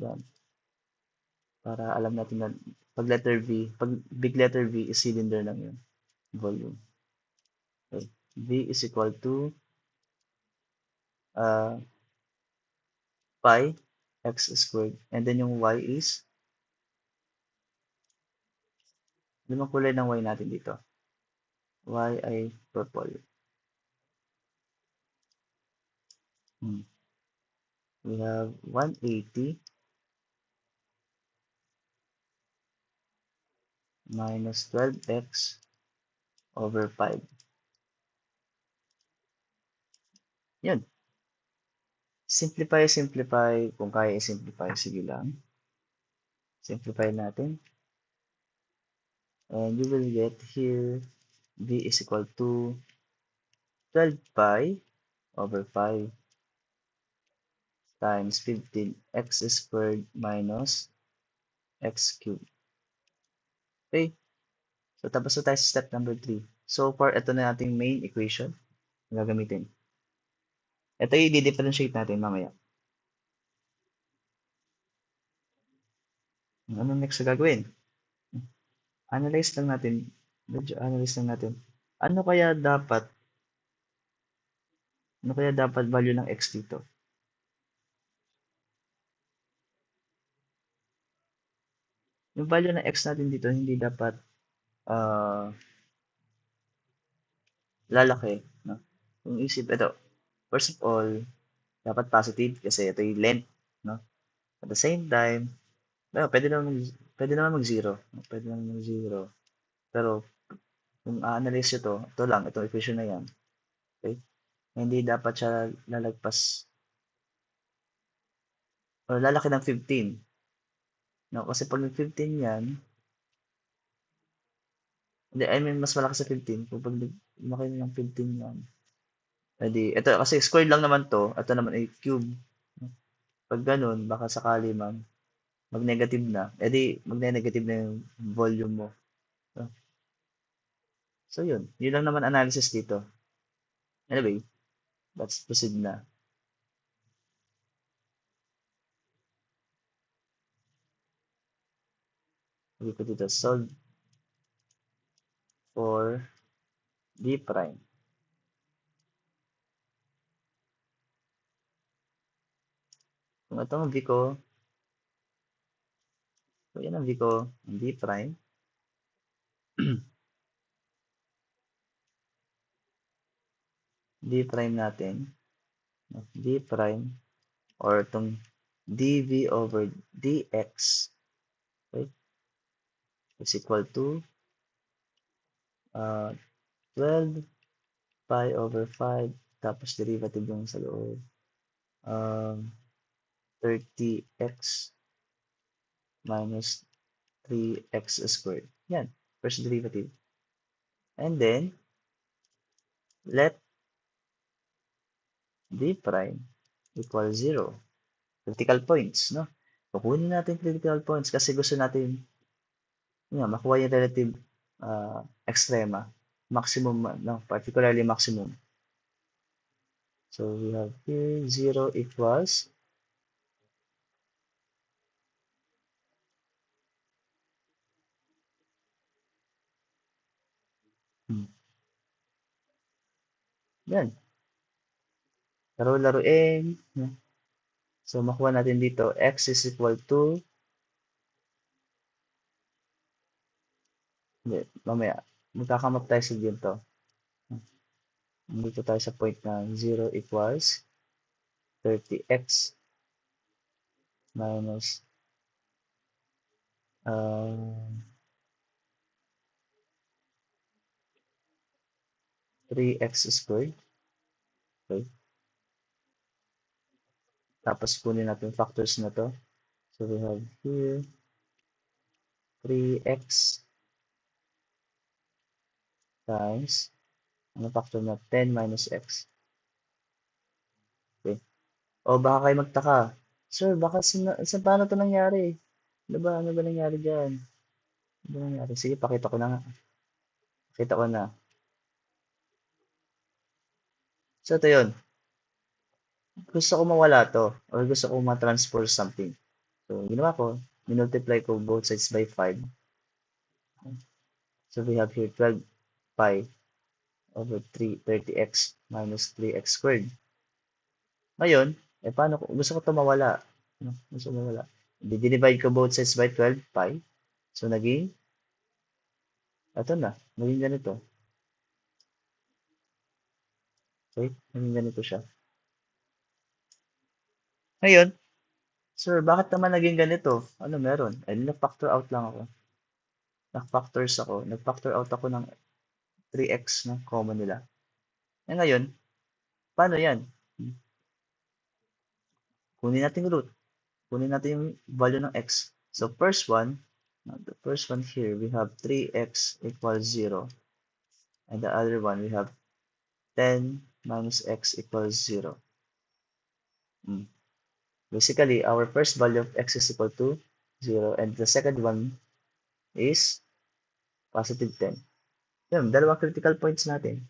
S1: Yan. Para alam natin na pag letter V, pag big letter V is cylinder lang yun. Volume. Okay. V is equal to pi x squared. And then yung y is, limang kulay ng y natin dito. Y ay purple. We have 180 minus 12x over 5. Yun. Simplify. Kung kaya i-simplify, sige lang. Simplify natin. And you will get here v is equal to 12 pi over 5 times 15x squared minus x cubed. Okay. So, tapos na tayo sa step number 3. So far, ito na nating main equation na gagamitin. Ito yung i-differentiate natin mamaya. Ano next na gagawin? Analyze lang natin. Medyo analyze lang natin. Ano kaya dapat value ng x dito? Yung value ng x natin dito hindi dapat lalaki, no? Kung isip ito, first of all, dapat positive kasi ito yung length, no? At the same time, pwede naman mag-zero. Pwede naman mag-zero. Pero kung a-analyze ito lang, itong equation na yan. Okay? Hindi dapat siya lalagpas or lalaki ng 15. No? Kasi pag nag-15 yan, hindi, I mean, mas malaki sa 15. Kung pag lumaki ng 15 yan, edi, ito, kasi squared lang naman to, ito naman ay cube. Pag ganun, baka sakali mag-negative na, edi, mag-negative na yung volume mo. So, So, yun. Yun lang naman analysis dito. Anyway, let's proceed na. Sabi ko dito, solve for d prime. Kung ito ang v ko, so yan ang v ko, ang d prime. d prime natin, d prime, or itong dv over dx, okay, is equal to 12 pi over 5, tapos derivative yung sa loob, 30x minus 3x squared. Yan, first derivative. And then, let d prime equal 0. Critical points, no? Kukunin natin critical points kasi gusto natin makuha yung relative extrema, maximum, no? Particularly maximum. So, we have here 0 equals yan. Laro-laruin. So, makuha natin dito, x is equal to, hindi, mamaya, magkakamap tayo sa dito. Dito tayo sa point na 0 equals 30x minus 3x squared. Okay. Tapos kunin natin yung factors na to. So we have here 3x times ano factor na 10 minus x. Okay. O baka kayo magtaka, sir, baka paano to nangyari? Ano ba nangyari dyan? Ano ba nangyari? Sige, pakita ko na nga. Pakita ko na. So ito yun. Gusto ko mawala to or gusto ko ma-transpose something. So, ginawa ko, minultiply ko both sides by 5. So, we have here 12 pi over 30x minus 3x squared. Ngayon, paano ko? Gusto ko ito mawala. Gusto ko mawala. Divide ko both sides by 12 pi. So, naging, ito na, naging ganito. Okay, naging ganito siya. Ngayon, sir, bakit naman naging ganito? Ano meron? Ay, nag-factor out lang ako. Nag-factor out ako ng 3x na common nila. Eh ngayon, paano yan? Kunin natin yung root. Kunin natin yung value ng x. So, the first one here, we have 3x equals 0. And the other one, we have 10 minus x equals 0. Basically, our first value of x is equal to 0. And the second one is positive 10. Yan, dalawang critical points natin.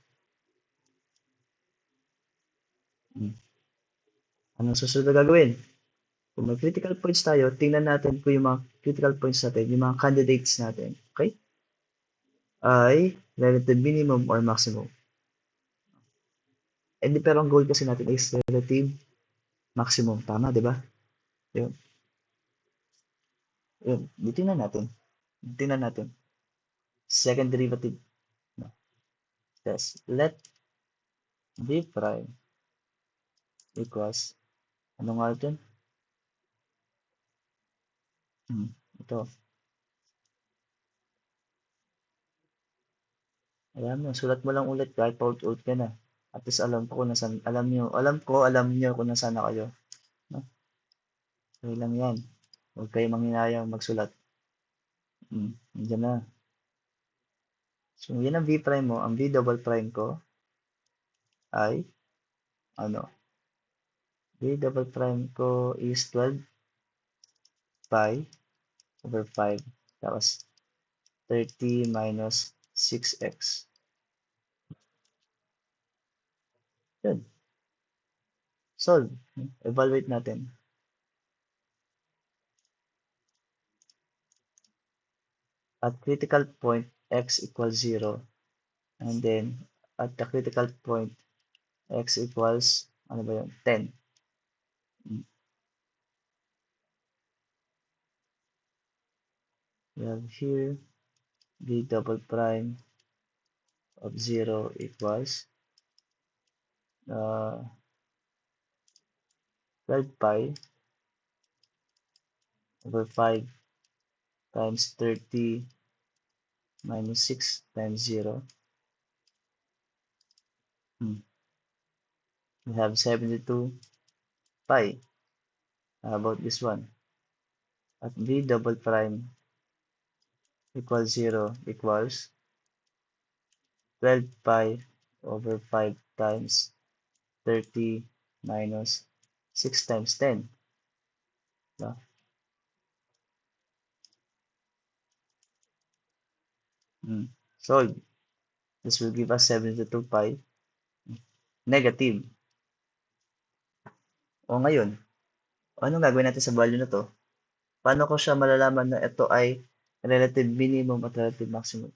S1: Anong susunod na gagawin? Kung may critical points tayo, tingnan natin kung yung mga critical points natin, yung mga candidates natin, okay? Ay relative minimum or maximum. And pero ang goal kasi natin is relative maximum. Tama, di ba? Yun. Yun. Tingnan natin. Second derivative. No. Yes. Let d prime equals, ano nga ito? Ito. Ayan mo, sulat mo lang ulit kahit paulit-ulit ka na. At least alam ko kung nasan, alam niyo kung nasaan na kayo. No? Okay lang yan. Huwag kayo manghinayang magsulat. Nandiyan na. So, yan ang v prime mo. Ang v double prime ko ay, v double prime ko is 12 pi over 5. Tapos, 30 minus 6x. Yun, solve. Evaluate natin. At critical point, x equals 0. And then, at the critical point, x equals, ano ba yun? 10. We have here, v double prime of 0 equals 12 pi over 5 times 30 minus 6 times 0. We have 72 pi. How about this one? At v double prime equals 0 equals 12 pi over 5 times 30 minus 6 times 10. No? So, this will give us 72 pi negative. O ngayon, anong gagawin natin sa value na to? Paano ko siya malalaman na ito ay relative minimum at relative maximum?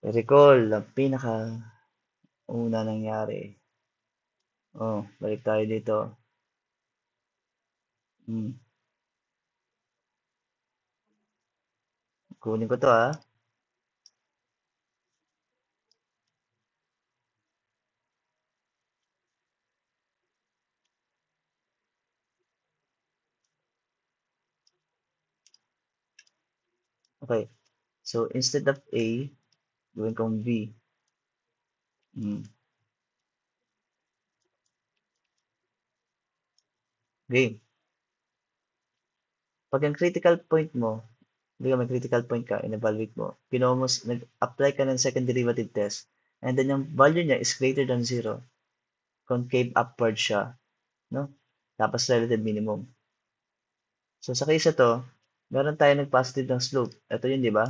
S1: Recall, ang pinaka una nangyari. Balik tayo dito. Kunin ko to ha. Okay. So, instead of A, gawin kong B. Game. Pag ang critical point mo, hindi ka may critical point ka, in-evaluate mo, nag-apply ka ng second derivative test, and then yung value niya is greater than 0, concave upward siya, no? Tapos relative minimum. So, sa case ito, meron tayo nag-positive ng slope. Ito yun, di ba?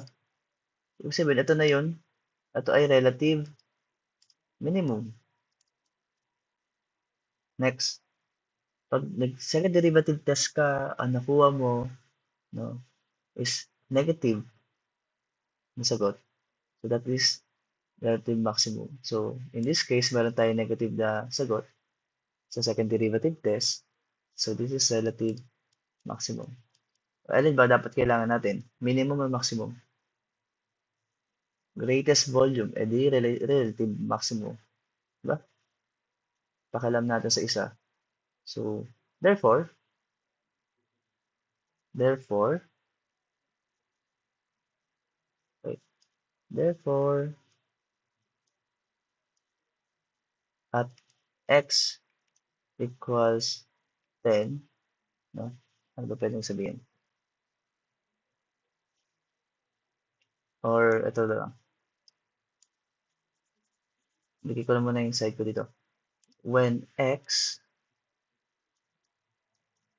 S1: Ibig sabihin, ito na yun. Ito ay relative minimum. Next, pag nag-second derivative test ka, ang nakuha mo, no, is negative na sagot. So, that is relative maximum. So, in this case, meron tayong negative na sagot sa second derivative test. So, this is relative maximum. Alin ba dapat kailangan natin? Minimum or maximum? Greatest volume, edi relative maximum. Diba? Pakialam natin sa isa. So, therefore, wait, therefore, at x equals 10, no? Ano ba pwedeng sabihin? Or ito na lang. Bigay ko na muna yung side ko dito. When x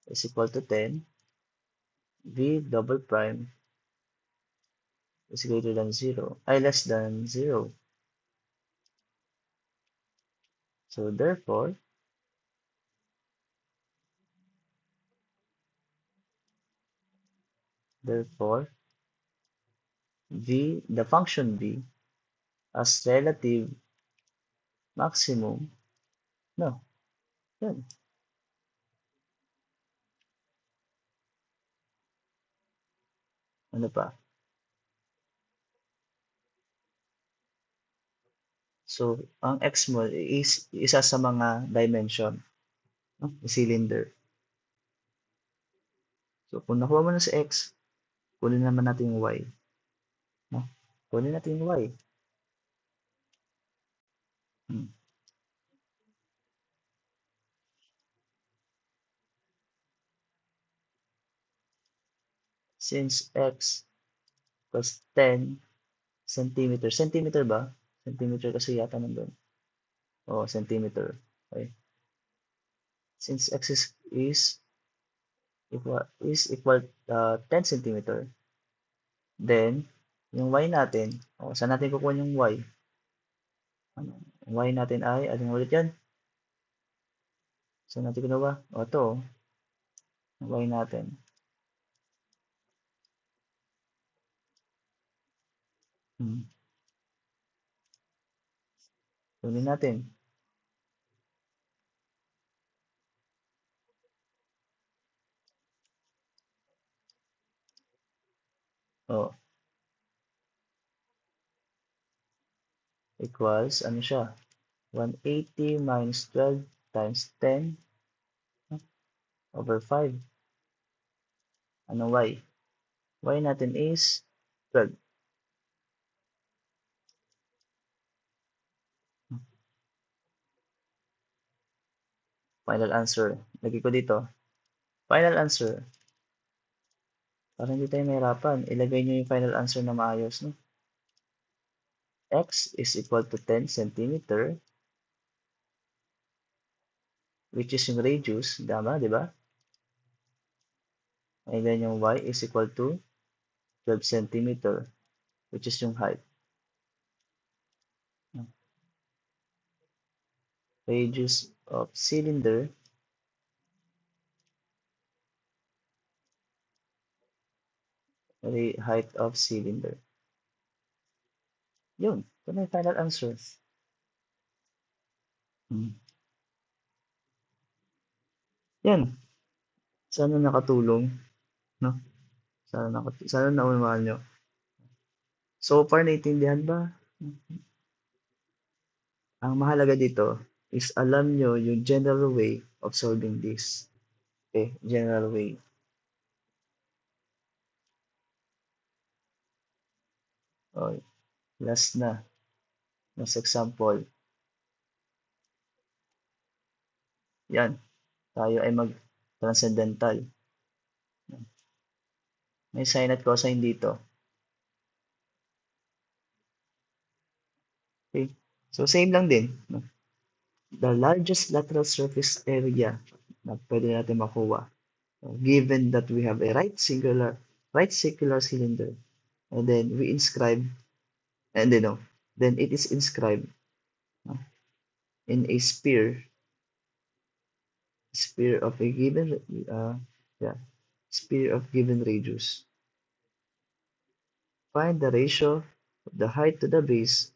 S1: is equal to 10, v double prime is greater than 0, ay less than 0. So therefore, v, the function v, as relative maximum, no, yun. Ano pa? So, ang x mo is isa sa mga dimension, no? Cylinder. So, kung nakuha mo na sa x, kunin naman natin yung y. No? Kunin natin yung y. Since x was 10 centimeter. Centimeter ba? Centimeter kasi yata nandun. Centimeter. Okay. Since x is equal 10 centimeter, then yung y natin, saan natin kukuha yung y? Y natin ay, alin ulit yan? Saan natin ginawa? O, ito, Y natin. Hmm. Tuloy natin. O, equals, ano siya? 180 minus 12 times 10 over 5. Anong Y? Y natin is 12. Final answer. Lagay ko dito. Final answer. Para hindi tayo mahirapan, ilagay nyo yung final answer na maayos. No? X is equal to 10 centimeter, which is yung radius. Tama, di ba? And then yung Y is equal to 12 centimeter, which is yung height. Radius of cylinder height of cylinder. Yun. Ito na yung final answer. Hmm. Yan. Sana nakatulong. No? Sana naunawaan nyo. So far, naintindihan ba? Ang mahalaga dito is alam nyo yung general way of solving this. Okay, general way. Okay, last na. Last example. Yan. Tayo ay mag-transcendental. May sine at cosine dito. Okay. So, same lang din. No? The largest lateral surface area na pwede natin makuha. Given that we have a right circular cylinder, and then we inscribe, and then no, then it is inscribed in a sphere of a given, yeah, sphere of given radius. Find the ratio of the height to the base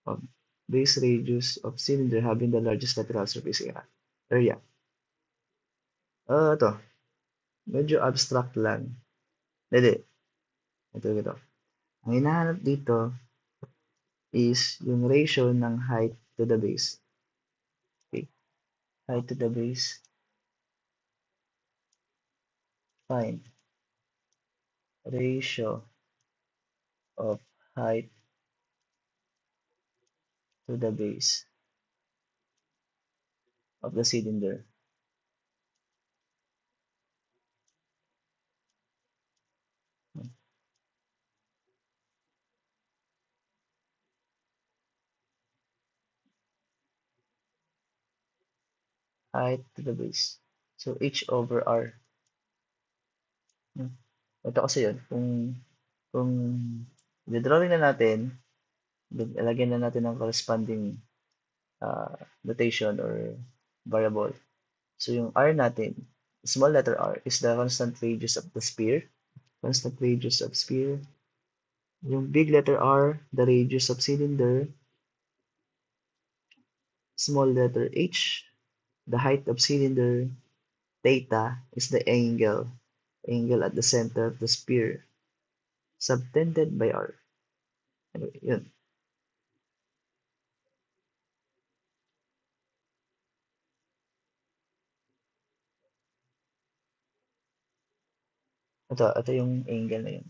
S1: of base radius of cylinder having the largest lateral surface area. Ito, medyo abstract lang. Hindi, ito. Ang hinahanap dito is yung ratio ng height to the base. Okay. Height to the base. Find ratio of height to the base of the cylinder. Height to the base. So, H over R. Ito kasi yun. Kung i-drawing na natin, ilagyan na natin ng corresponding notation or variable. So, yung R natin, small letter R, is the constant radius of the sphere. Constant radius of sphere. Yung big letter R, the radius of cylinder. Small letter H, the height of cylinder. Theta is the angle at the center of the sphere, subtended by R. Anyway, yun. Ito yung angle na yun.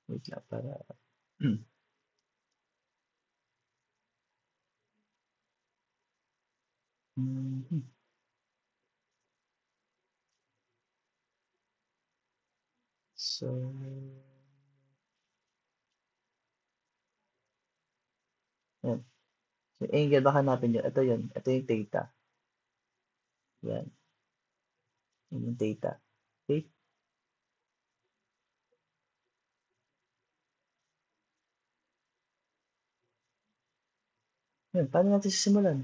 S1: Wait lang para... So, yan. So, angle, baka hanapin yun. Ito yun. Ito yung theta. Yan. Yun yung theta. Okay? Yun, paano natin sisimulan?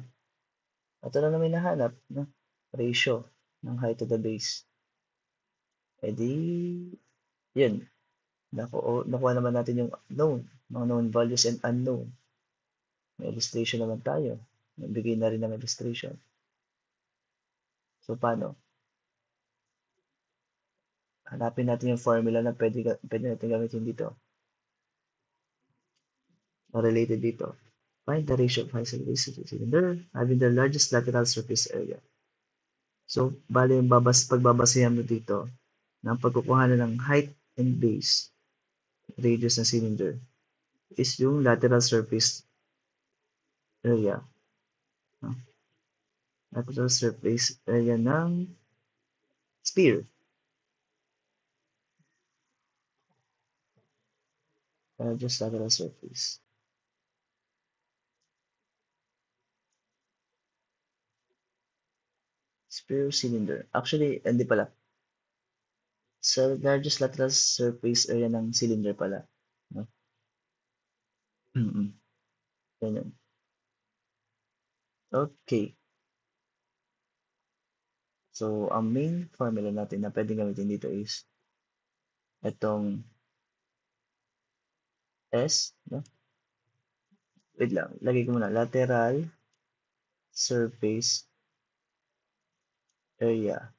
S1: Ito na namin nahanap, no? Ratio ng height to the base. E di, yun. Nakuha naman natin yung known, mga known values and unknown. May illustration naman tayo. Nagbigay na rin ng illustration. So, paano? Hanapin natin yung formula na pwede natin gamitin dito. Na related dito. Find the ratio of height to the base of the cylinder having the largest lateral surface area. So, bali yung pagbabasehan mo dito ng pagkukuha ng height and base, radius ng cylinder, is yung lateral surface area. No? Lateral surface area ng sphere. Just lateral surface. Sphere cylinder. Actually, hindi pala. Sa largest lateral surface area ng cylinder pala. No? Ganyan. Okay. So, ang main formula natin na pwedeng gamitin dito is itong S, no? Wait lang, lagay ko muna, lateral surface area.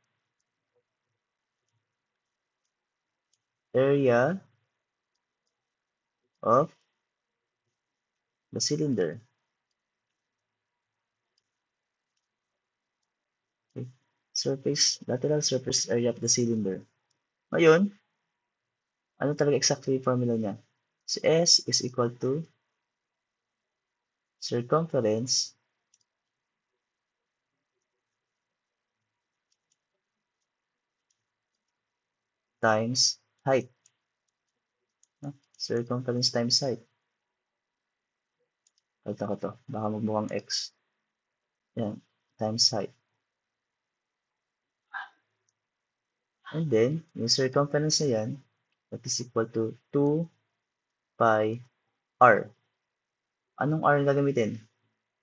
S1: Area of the cylinder. Okay. Lateral surface area of the cylinder. Ngayon, ano talaga exactly formula niya? Si S is equal to circumference times height. No? Circumference times height. Ito ko to. Baka magmukhang X. Yan. Times height. And then, yung circumference na yan, that is equal to 2 pi r. Anong r ang gagamitin?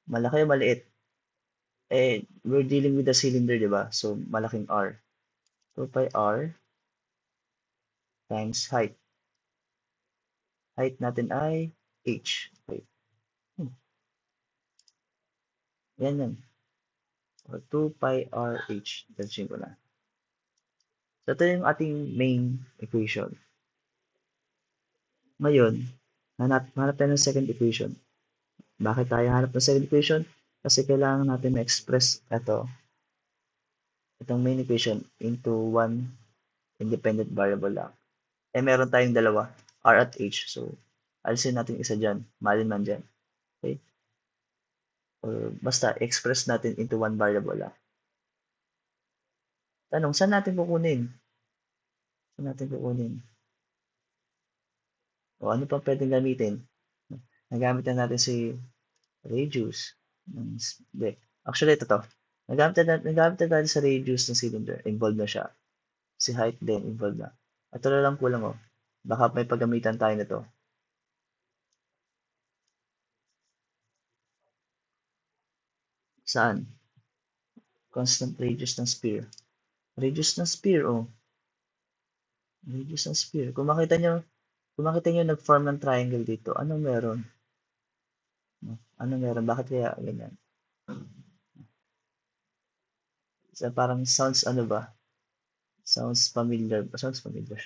S1: Malaki o maliit? We're dealing with the cylinder, di ba? So, malaking r. 2 pi r times height. Height natin ay h. Okay. Yan. Or 2 pi r h. Diretsin ko na. So, ito yung ating main equation. Ngayon, hanap tayo ng second equation. Bakit tayo hanap ng second equation? Kasi kailangan natin ma-express itong main equation into one independent variable lang. Meron tayong dalawa, r at h. So, alisin natin isa dyan. Malin man dyan. Okay? Or basta, express natin into one variable lang. Tanong, saan natin kukunin? O ano pa pwedeng gamitin? Nagamit na natin si radius. Hindi. Actually, ito to. Nagamit na natin sa radius ng cylinder. Involved na siya. Si height din, involved na. Ito na lang kulang oh. Baka may paggamitan tayo nito. Saan? Constant radius ng sphere. Radius ng sphere, oh. Radius ng sphere. Kung makita nyo, nag-form ng triangle dito, anong meron? Anong meron? Bakit kaya ganyan? So, parang sounds ano ba? Sounds familiar. Sounds familiar.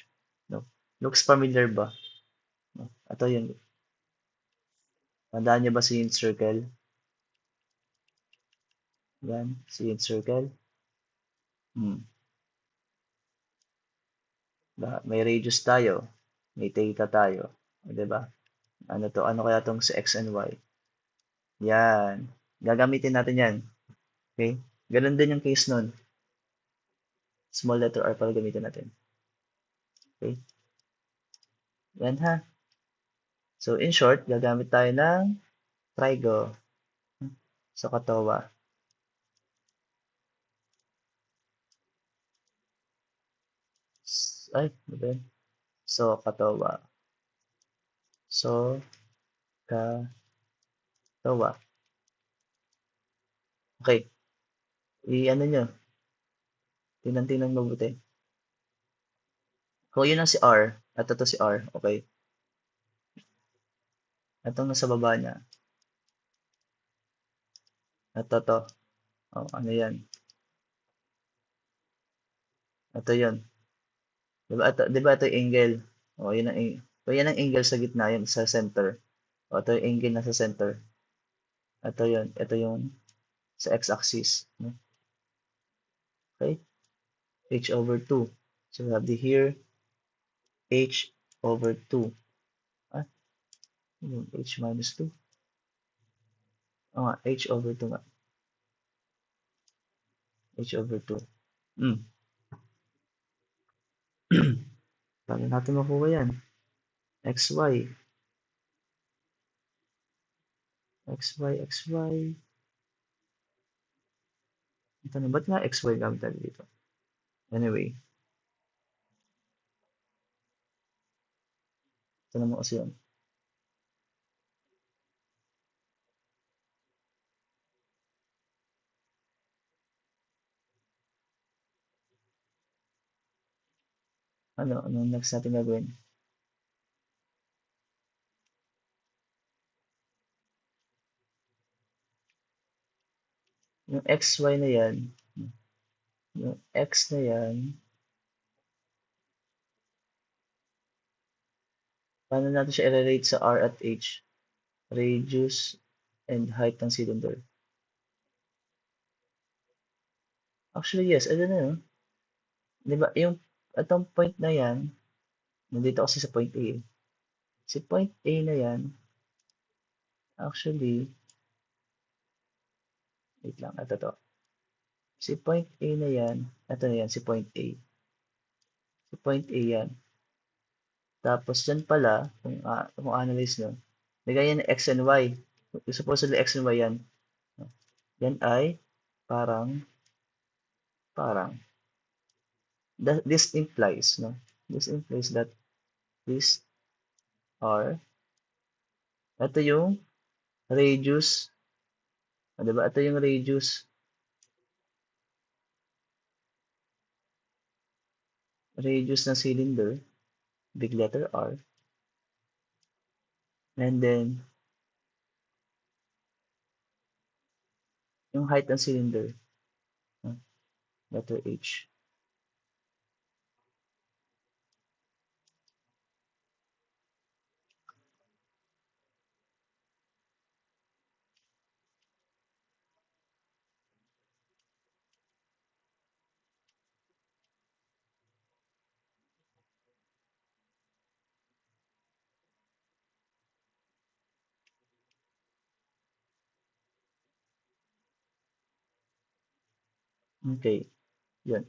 S1: No. Looks familiar ba? No. Ito yun. Tandaan nyo ba si yung circle? Yan. Si yung circle. May radius tayo. May theta tayo. Diba? Ano to? Ano kaya tong si x and y? Yan. Gagamitin natin yan. Okay? Ganun din yung case nun. Small letter r para gamitin natin. Okay? Yan ha. So, in short, gagamit tayo ng trigo sa katawa. Ay, ano So, katawa. So, katawa. Okay, i-ano nyo, tingnan mabuti. Kung yun ang si R, at ito si R, okay. Itong nasa baba niya, ito. Oh, ano yan? Ito yun. Diba ito yung angle? O, yun ang, so, yan ang angle sa gitna, yun sa center. O, ito yung angle na sa center. Ito yun. Ito yung sa x-axis. No? Okay? H over 2. So, we have the here, H over 2. Ah, yung H minus 2. O nga, H over 2 nga. H over 2. Hmm. Paano natin makuha yan? XY. XY. Ito na, ba't nga XY gamit tayo dito? Anyway, ito naman kasi yun. Anong next natin gagawin? Yung XY na yan, yung X na yan, paano natin siya i-relate sa R at H? Radius and height ng cylinder. Actually, yes. I don't know. Di ba, yung atong point na yan, nandito kasi sa point A. Si point A na yan, actually, wait lang, ito to. Si point A na yan, ito na yan, si point A. Si point A yan. Tapos dyan pala, kung analyze nyo, bigay yan ng X and Y. Supposedly X and Y yan. Yan ay parang. This implies, no? This implies that these are, ito yung radius, diba? Ito yung radius ng cylinder, big letter R, and then, yung height ng cylinder, letter H. Okay, yun.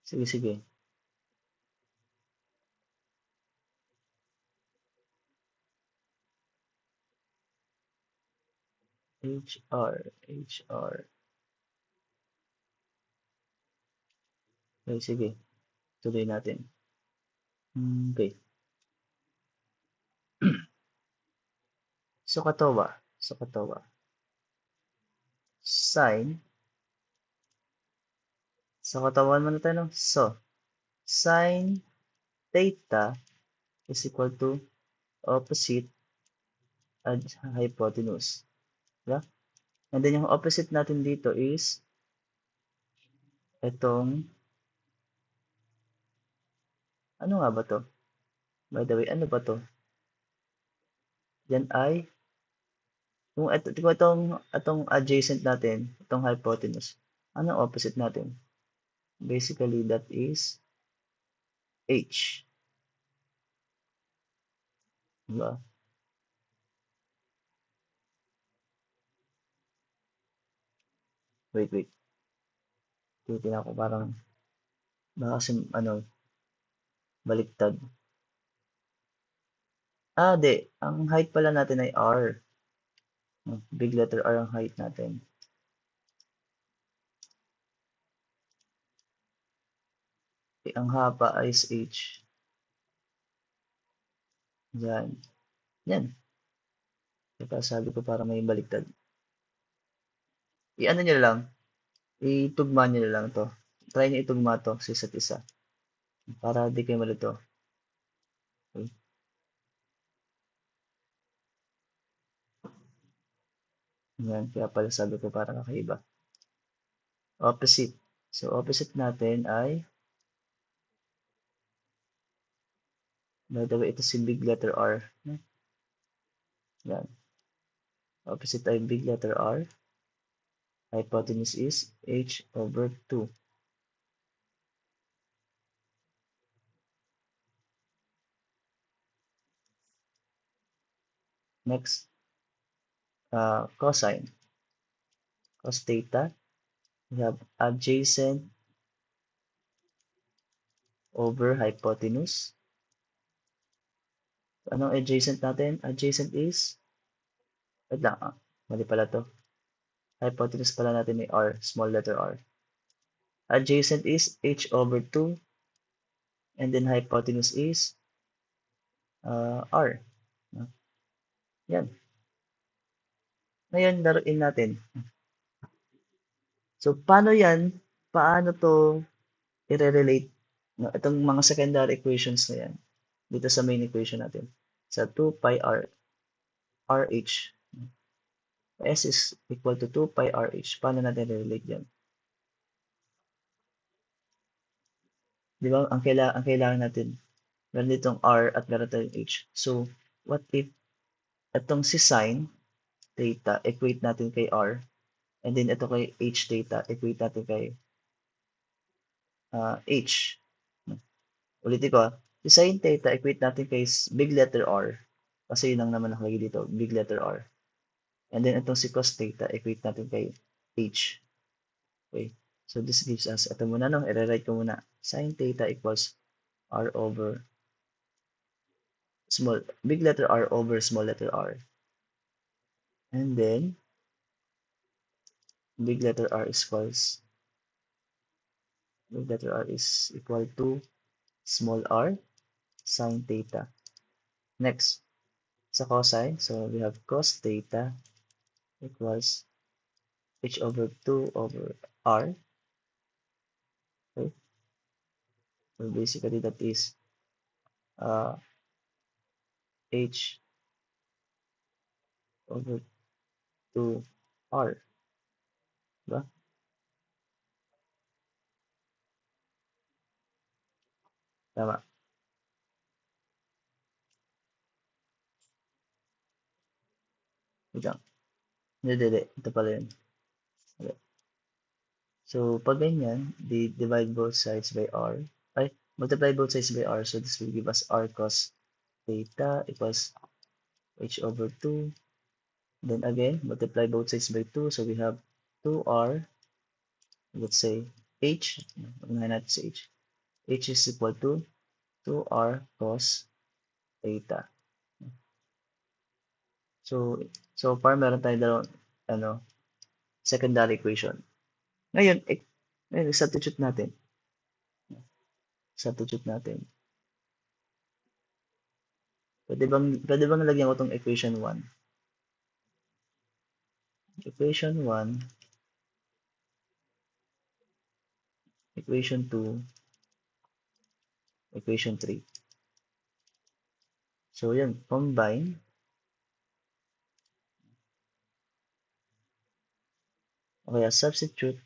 S1: Sige. HR. Okay, sige. Tuloy natin. Okay. So, katawa. Sine. So, katawan muna tayo, no? So, sine theta is equal to opposite at hypotenuse. Diba? And then, yung opposite natin dito is itong, ano nga ba to? By the way, ano ba to? Yan ay, kung itong adjacent natin, itong hypotenuse, ano opposite natin? Basically, that is H. Diba? Wait. Titignan ko parang, baka kasi, baliktad. Di. Ang height pala natin ay R. Big letter R ang height natin. Ang haba ay is H. Yan. Yan. Diba sabi ko para may baliktad. I-ano nyo lang. Itugma nyo lang to. Try nyo itugma to sa isa't isa. Para di kayo malito. Okay. Yan. Kaya pala sabi ko para kakaiba. Opposite. So, opposite natin ay, by the way, ito si big letter R. Yan. Opposite ay big letter R. Hypotenuse is H over 2. Next, cosine. Cos theta. We have adjacent over hypotenuse. Anong adjacent natin? Adjacent is, wait lang, mali pala to. Hypotenuse pala natin ay R, small letter R. Adjacent is H over 2, and then hypotenuse is R. Yan. Ngayon, laruin natin. So, paano yan? Paano to i-relate? No, itong mga secondary equations na yan dito sa main equation natin. Sa 2 pi r RH. S is equal to 2 pi RH. Paano natin relate yan? Di ba? Ang kailangan natin, meron ditong R at meron tayong H. So, what if itong si sine theta equate natin kay R, and then ito kay H theta equate natin kay H. Ulitin ko, si sine theta equate natin kay big letter R. Kasi yun lang naman nakalagay dito, big letter R. And then itong si cos theta equate natin kay H. Okay. So this gives us, ito muna no, i-rewrite ko muna. Sine theta equals R over big letter R over small letter R. And then, big letter R is equal to small r sine theta. Next, sa cosine, so we have cos theta equals h over 2 over r. Okay. So basically that is h over 2r. Diba? Tama. Wait lang. Hindi. Ito pala yun. Okay. So, pag ganyan, divide both sides by r. Ay, multiply both sides by r. So, this will give us r cos theta equals h over 2. Then again, multiply both sides by 2. So, we have 2r. Let's say h. Unahin natin si h. H is equal to 2r cos theta. So far, meron tayong dalawang, secondary equation. Ngayon, substitute natin. Pwede bang lagyan ko itong equation 1? Equation 1, equation 2, equation 3. So, yan, combine. Okay, substitute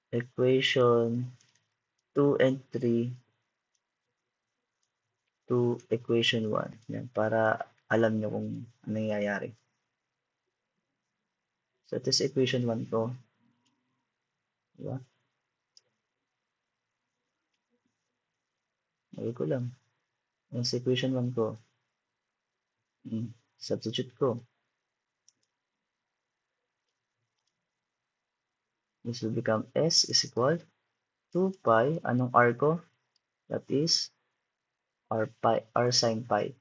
S1: equation 2 and 3 to equation 1. Yan, para alam nyo kung ano nangyayari. So, ito is equation 1 ko. Diba? Lagay ko lang. Yan sa equation 1 ko. Substitute ko. This will become S is equal 2 pi. Anong R ko? That is r sine pi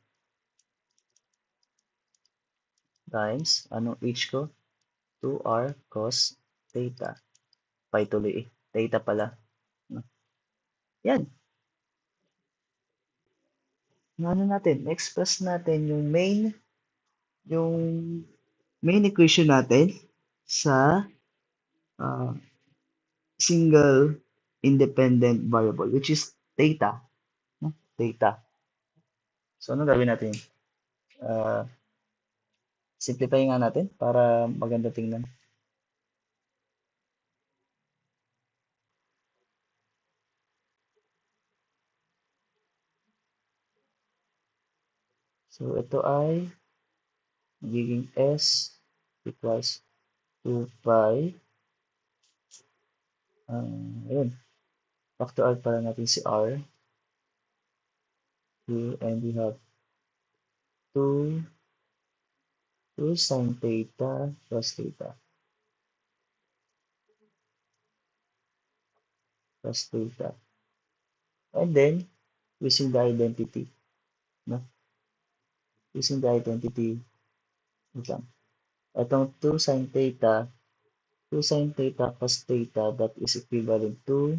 S1: times, anong h ko? 2r cos theta. Pi tuloy eh. Theta pala. Yan. Ano natin? Express natin yung main equation natin sa uh, single independent variable, which is theta. No? Theta. So, ano gawin natin? Uh, simplify nga natin para maganda tingnan. So, ito ay magiging S equals 2 pi. Ayun. Factor out para natin si R. Here, and we have 2 sine theta cos theta. Cos theta. And then, using the identity. No? Using the identity. Wait lang. Itong 2 sine theta, 2 sine theta cos theta, that is equivalent to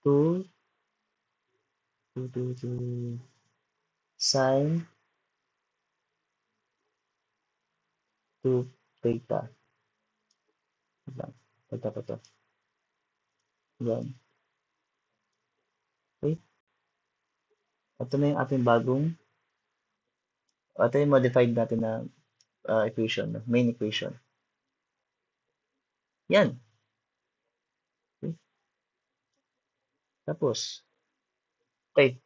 S1: 2, 2 sine 2 theta. Wait lang. Ito. Yan. Okay. Ito na yung ating ito yung modified natin na equation, main equation. Yan. Okay. Tapos, okay,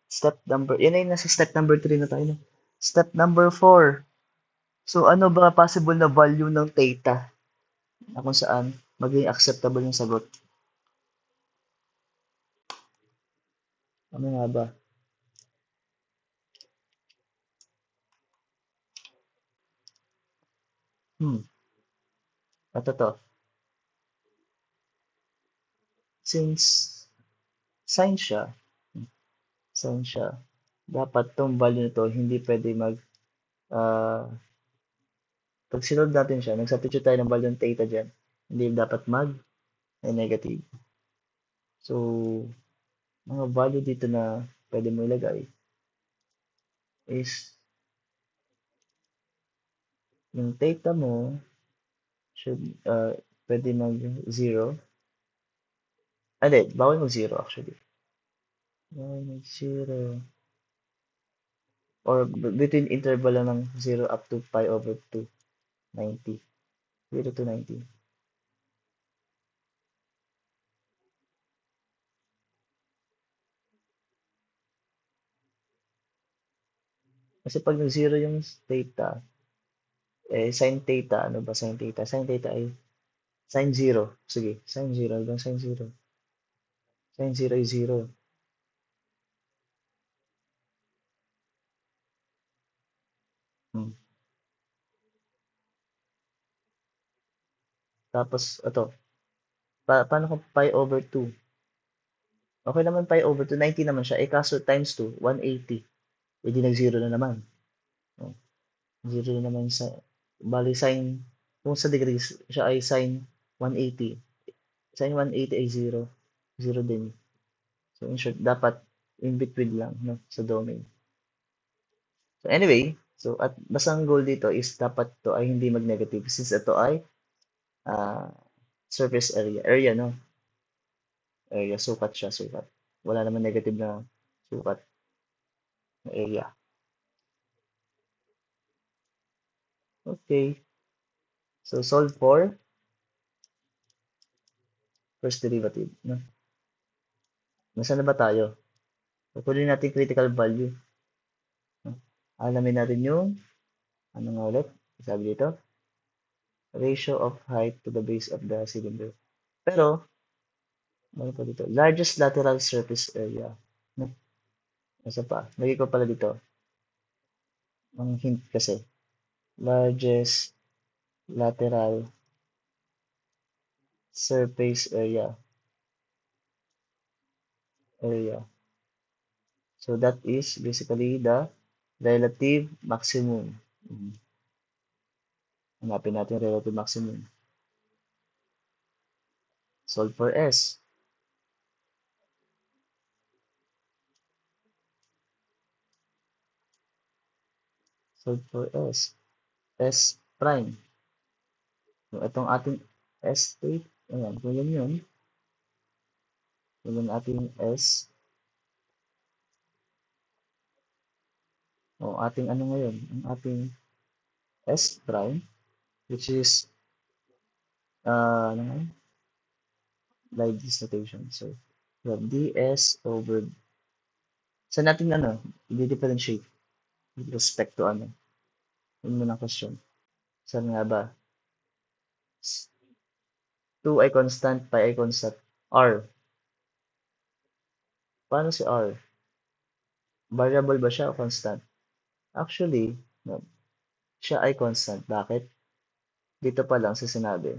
S1: yan ay nasa step number 3 na tayo. No? Step number 4. So, ano ba possible na value ng theta na kung saan maging acceptable yung sagot? Ano nga ba? Ito to. Since sine siya, dapat tong value nito hindi pwede uh, pag sinod natin siya, nag-substitute tayo ng value ng theta dyan, hindi dapat negative. So, mga value dito na pwede mo ilagay is yung theta mo should pwede mag 0. Hindi, bawal mag 0 actually. Bawal mag 0. Or between interval lang ng 0 up to pi over 2, 90. 0 to 90. Kasi pag nag-0 yung theta, sin theta, ano ba sin theta? Sin theta ay sin 0. Sige, sin 0. Hanggang sin 0. Sin 0 ay 0. Hmm. Tapos, ito. Paano kung pi over 2? Okay naman pi over 2. 90 naman siya. Kaso times 2, 180. Di nag-0 na naman. Oh, 0 na naman sa, bali sin, kung sa degrees, siya ay sin 180. Sin 180 ay 0. 0 din. So, in short, dapat in between lang, no, sa domain. So, anyway, at basta ang goal dito is dapat to ay hindi mag-negative since ito ay uh, surface area. Area, no? Area, sukat siya, sukat. Wala naman negative na sukat na area. Okay. So, solve for first derivative, no? Nasaan na ba tayo? Kukunin natin critical value. No? Alamin natin yung, ano nga ulit? Sabi dito, ratio of height to the base of the cylinder. Pero, ano pa dito? Largest lateral surface area. No? Isa pa. Lagi ko pala dito. Ang hint kasi. Largest lateral surface area. So that is basically the relative maximum. Hanapin natin yung relative maximum. Solve for S. Solve for S. S prime. So, itong ating S state, ayan, kung yan yun, kung yan ating S, o ating ano ngayon, ang ating S prime, which is, ano ngayon, like this notation. So, we have ds over, sa natin ano, i-differentiate with respect to ano, yun muna question. Saan nga ba? 2 ay constant, pi ay constant. R. Paano si R? Variable ba siya o constant? Actually, no, siya ay constant. Bakit? Dito pa lang sa sinabi.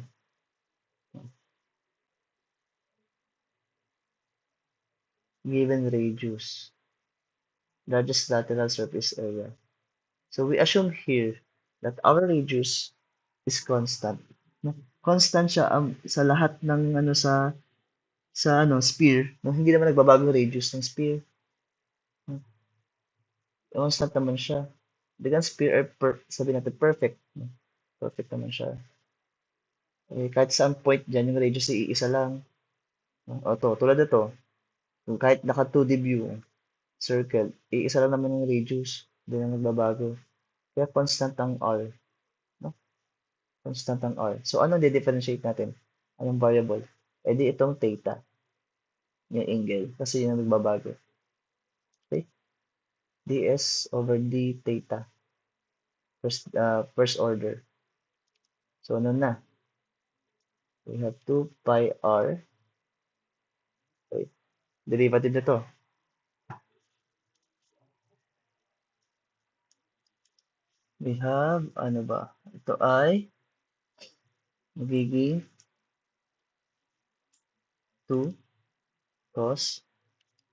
S1: Given radius, largest lateral surface area. So we assume here that our radius is constant. No? Constant siya sa lahat ng ano sa ano sphere. No? Hindi naman nagbabago yung radius ng sphere. No? Constant naman siya. Bigyan sphere ay sabi natin perfect. No? Perfect naman siya. Eh, kahit saan point dyan, yung radius ay iisa lang. No? O to, tulad ito. Kung kahit naka 2D view, circle, iisa lang naman yung radius. Hindi na nagbabago. Kaya constant ang R. No? Constant ang R. So, anong di-differentiate natin? Anong variable? Eh di itong theta, yung angle, kasi yun ang nagbabago. Okay? ds over d theta. First order. So, ano na? We have 2 pi r. Okay. Derivative nito. We have, ano ba? Ito ay magiging 2 cos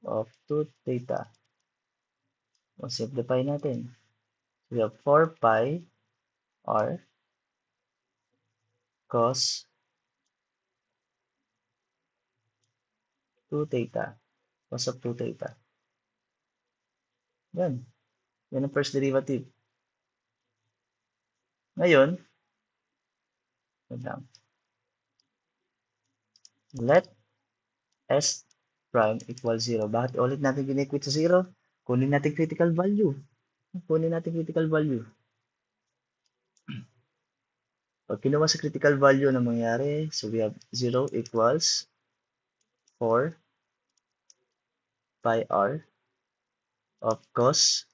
S1: of 2 theta. O, simplify natin. We have 4 pi r cos 2 theta. Cos of 2 theta. Yan. Yan ang first derivative. Ngayon, let s prime equal 0. Bakit ulit natin gine-equate sa 0? Kunin natin critical value. Kunin natin critical value. Pag kinuha sa critical value na mangyari, so we have 0 equals 4 pi r of cos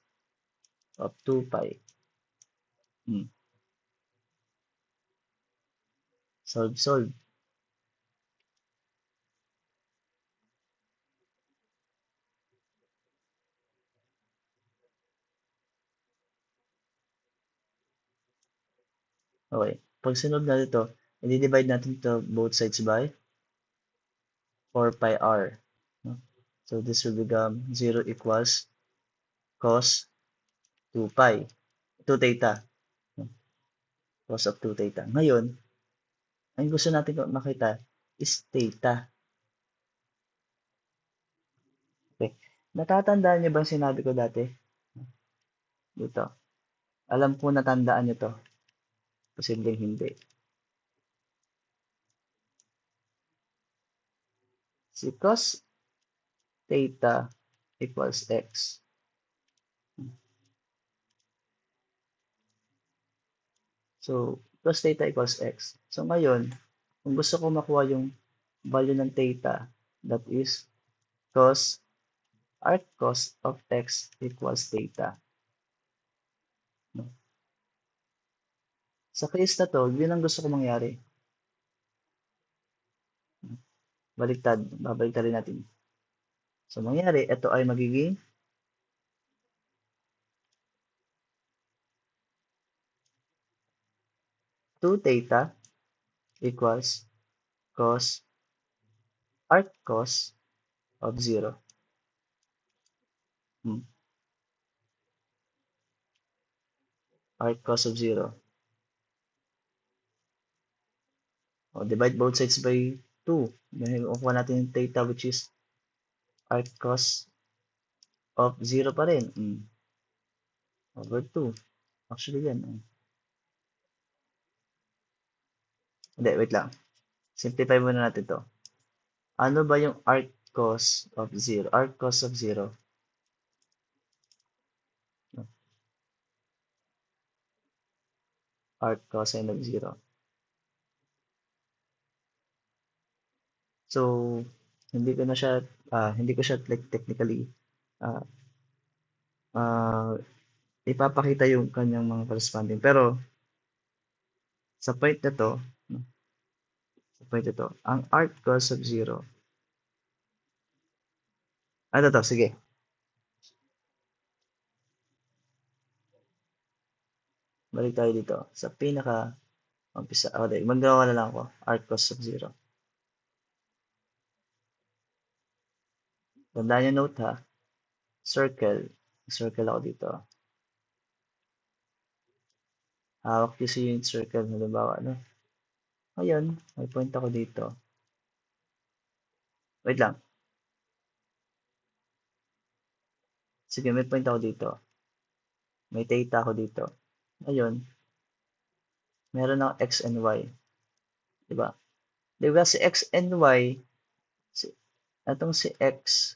S1: of 2 pi. Solve. Okay. Pag sinod na dito, i-divide natin to both sides by 4 pi r. No? So this will become 0 equals cos 2 pi. 2 theta. No? Cos of 2 theta. Ngayon, ang gusto natin makita is theta. Okay. Natatandaan niyo ba sinabi ko dati? Dito. Alam ko natandaan niyo to. Posibleng hindi. Si cos theta equals x. So, cos theta equals x. So, ngayon, kung gusto ko makuha yung value ng theta, that is cos arc cos of x equals theta. No? Sa case na to, yun ang gusto ko mangyari. Baliktad. Babaliktad rin natin. So, mangyari, ito ay magiging 2 theta equals cos arc cos of 0. Hmm. Arc cos of 0. O, divide both sides by 2. Dahil kukuha natin yung theta which is arc cos of 0 pa rin. Over 2. Actually yan. Hindi, wait lang. Simplify muna natin to. Ano ba yung arc cos of 0? Arc cos of 0. Arc cosine of 0. So, hindi ko siya like technically ah ah, ipapakita yung kanyang mga corresponding. Pero, sa point na to, no, sa point na to, ang arc cos of 0, ano to, sige, balik tayo dito. Sa umpisa, okay, magawa na lang ako, arc cos of 0. Tandaan yung note ha, circle ako dito. Hawak kasi yung circle, halimbawa, ano. Ayun, may point ako dito. Wait lang. Sige, may point ako dito. May theta ako dito. Ayun, meron akong x and y. Diba? Diba si x and y, itong si x,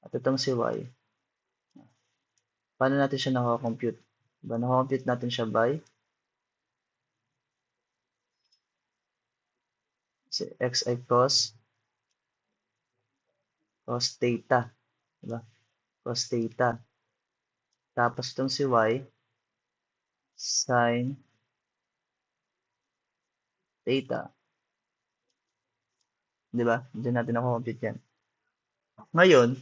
S1: at itong si y, paano natin siya nakakompute? Diba, nakakompute natin siya by si x ay cos theta. Diba? Cos theta. Tapos itong si y, sin theta. Diba? Diyan natin nakakompute yan. Ngayon,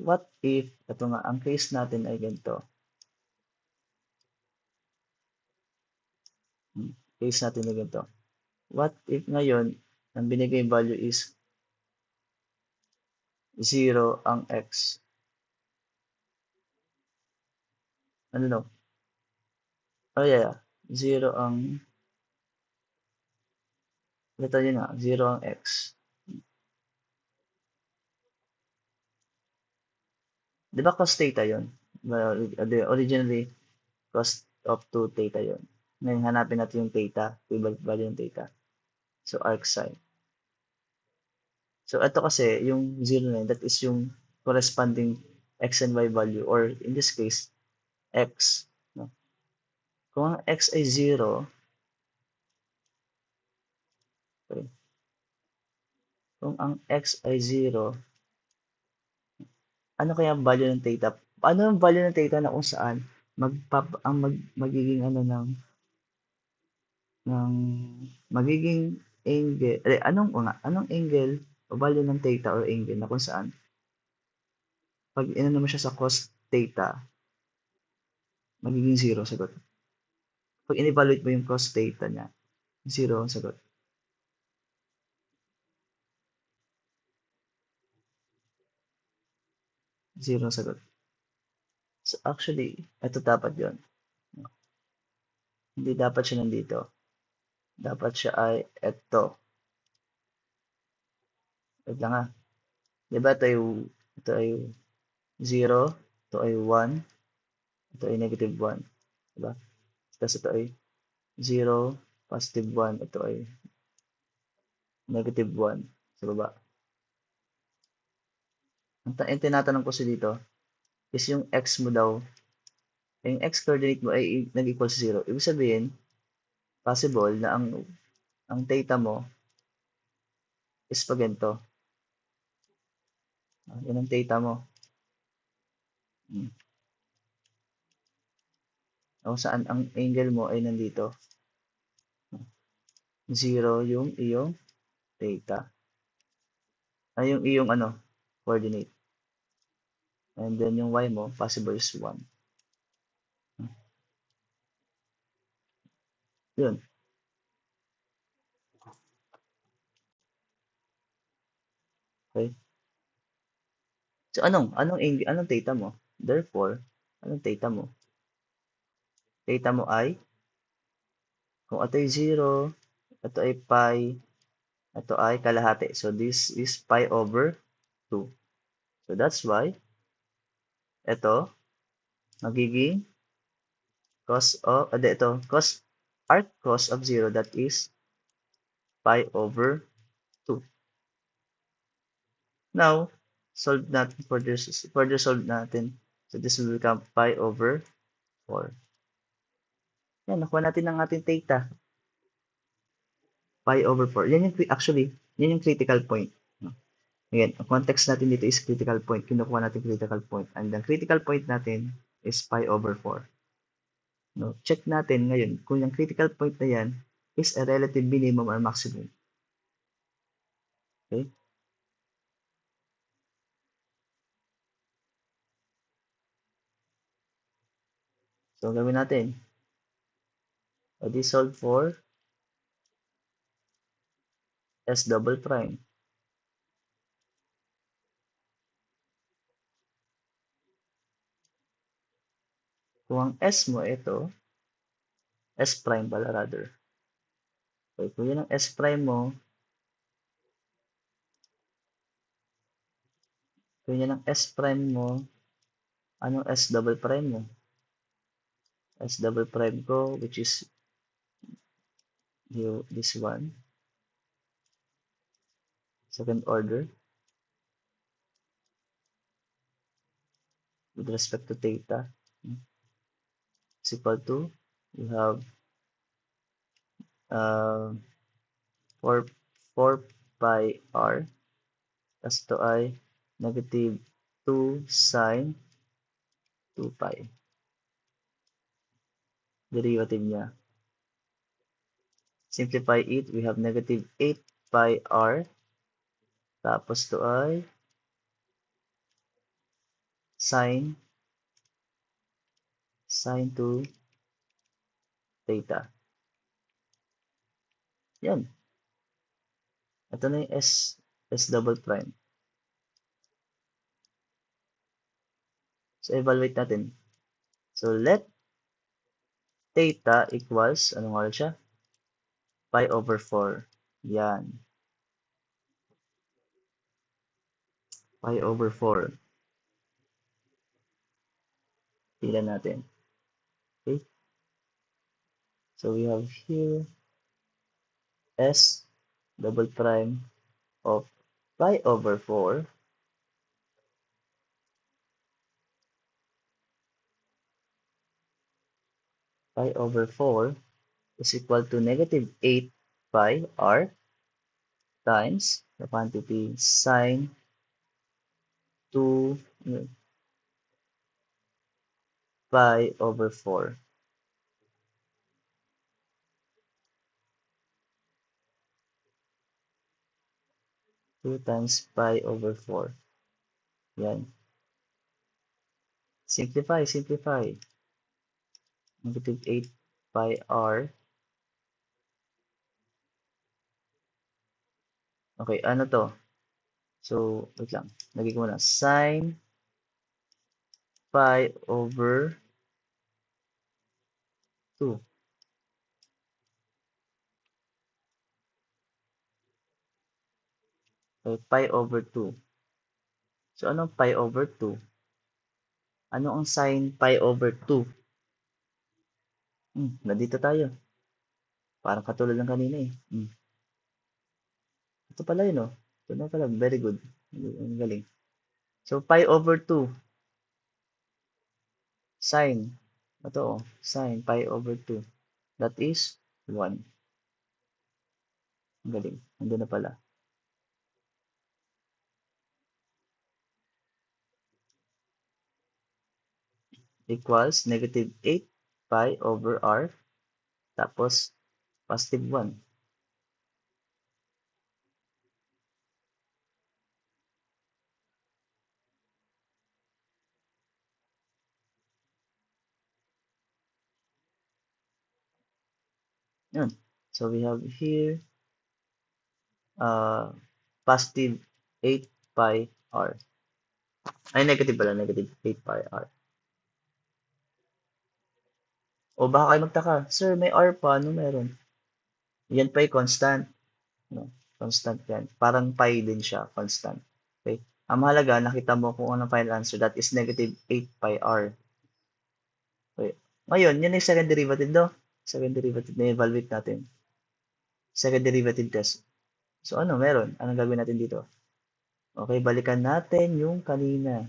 S1: what if, ito nga, ang case natin ay ganito. Case natin ay ganito. What if ngayon, ang binigay value is 0 ang x. Ano no? Oh yeah, 0 ang, ito yun nga, 0 ang x. Di ba cos theta yun? Well, originally, cos of 2 theta yun. Ngayon, hanapin natin yung theta, equivalent value ng theta. So, arc sine. So, ito kasi, yung 0 na yun, that is yung corresponding x and y value, or in this case, x. No? Kung ang x ay 0, okay, kung ang x ay 0, ano kaya ang value ng theta? Ano ang value ng theta na kung saan magiging ano ng magiging angle, anong angle o value ng theta or angle na kung saan pag inano mo siya sa cos theta, magiging 0 sagot. Pag in-evaluate mo yung cos theta niya, 0 ang sagot. 0 ang sagot. So actually, ito dapat yon. Hindi dapat siya nandito. Dapat siya ay ito. Wait lang ha. Diba ito ay 0, ito ay 1, ito ay negative 1. Diba? Tapos ito ay 0, positive 1, ito ay negative 1 sa baba. Ang tinatanong ko dito is yung x mo daw, yung x coordinate mo ay nag-equal sa 0. Ibig sabihin, possible na ang theta mo is pa ganito. Yan ang theta mo. O saan ang angle mo ay nandito. 0 yung iyong theta. Ay yung iyong coordinate. And then yung y mo, possible is 1. Yun. Okay? So, anong theta mo? Therefore, anong theta mo? Theta mo ay, kung ito ay 0, ito ay pi, ito ay kalahati. So, this is pi over 2. So, that's why, ito, magiging arc cos of 0, that is pi over 2. Now, further solve natin. So, this will become pi over 4. Yan, nakuha natin ang ating theta. Pi over 4. Yan yung critical point. No? Again, ang context natin dito is critical point. Kinukuha natin critical point. And ang critical point natin is pi over 4. No? Check natin ngayon kung yung critical point na yan is a relative minimum or maximum. Okay? So, gawin natin. O di solve for S double prime. Kung ang S mo ito, S prime pala rather. Okay, kung yun ang S prime mo, kung yun ang S prime mo, anong S double prime mo? S double prime ko, which is this one, second order, with respect to theta, is equal to, we have uh, 4, 4 pi r, tas ito ay negative 2 sine 2 pi. Derivative niya. Simplify it, we have negative 8 pi r, tapos ito ay sine 2 theta. Yan. Ito na yung S double prime. So, evaluate natin. So, let theta equals, ano nga siya? Pi over 4. Yan. Pi over 4. Tingnan natin. Okay? So, we have here S double prime of pi over 4 is equal to negative 8 pi r times the quantity sine 2 pi over 4. 2 times pi over 4. Yan. Simplify. Negative 8 pi r. Okay, ano to? So, wait lang. Lagay ko muna. Sine pi over 2. Okay, pi over 2. So, anong pi over 2? Ano ang sine pi over 2? Nandito tayo. Parang katulad ng kanina eh. Ito pala yun, oh. Ito na pala. Very good. Ang galing. So, pi over 2. Sine. Ito, oh. Sine pi over 2. That is 1. Ang galing. Nandun na pala. Equals negative 8 pi over r. Tapos, positive 1. Yun. So, we have here positive 8 pi r. Ay, negative pala, negative 8 pi r. O baka kayo magtaka, sir, may r pa, ano meron? Yan pa ay constant. No? Constant yan. Parang pi din siya, constant. Okay? Ang mahalaga, nakita mo kung anong final answer. That is negative 8 pi r. Okay. Ngayon, yun yung second derivative, no? Second derivative na evaluate natin. Second derivative test. So, ano meron? Anong gagawin natin dito? Okay, balikan natin yung kanina.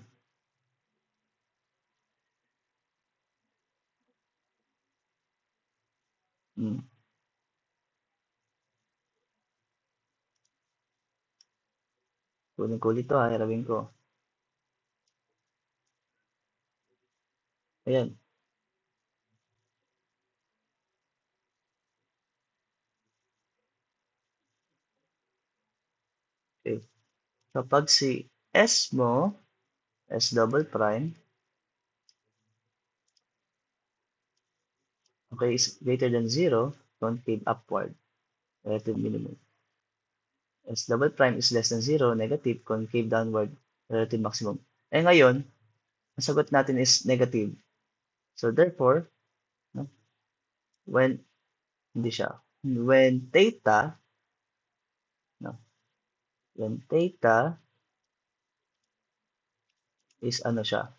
S1: Hmm. Kunin ko ulit to, hirawin ko. Ayan. Okay. Kapag si S mo, S double prime, okay, is greater than 0, concave upward, relative minimum. S double prime is less than 0, negative, concave downward, relative maximum. Eh ngayon, ang sagot natin is negative. So therefore, no, when, hindi siya, when theta, no, when theta is ano siya,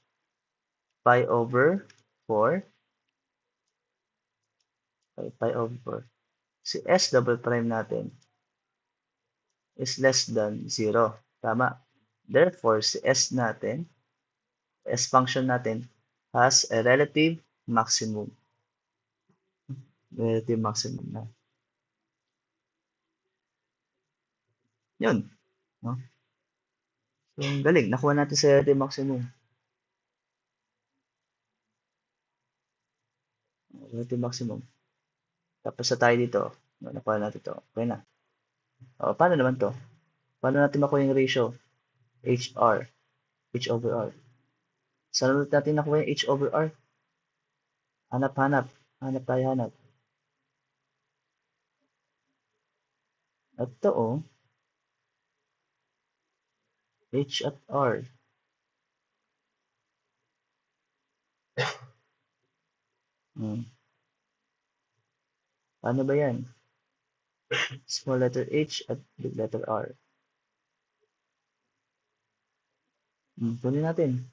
S1: pi over 4, pi over 4. Si S double prime natin is less than 0. Tama. Therefore, si S natin, S function natin, has a relative maximum. Relative maximum na. Yun. No? So, galing. Nakuha natin sa relative maximum. Relative maximum. Tapos sa tayo dito. Nakuha natin ito. Okay na. O, paano naman to? Paano natin makuha yung ratio? HR. H over R. Saan ulit natin nakuha yung H over R? Hanap, hanap. Hanap tayo, hanap. At ito, oh. H at R. Hmm. Paano ba yan? Small letter H at big letter R. Kunin natin.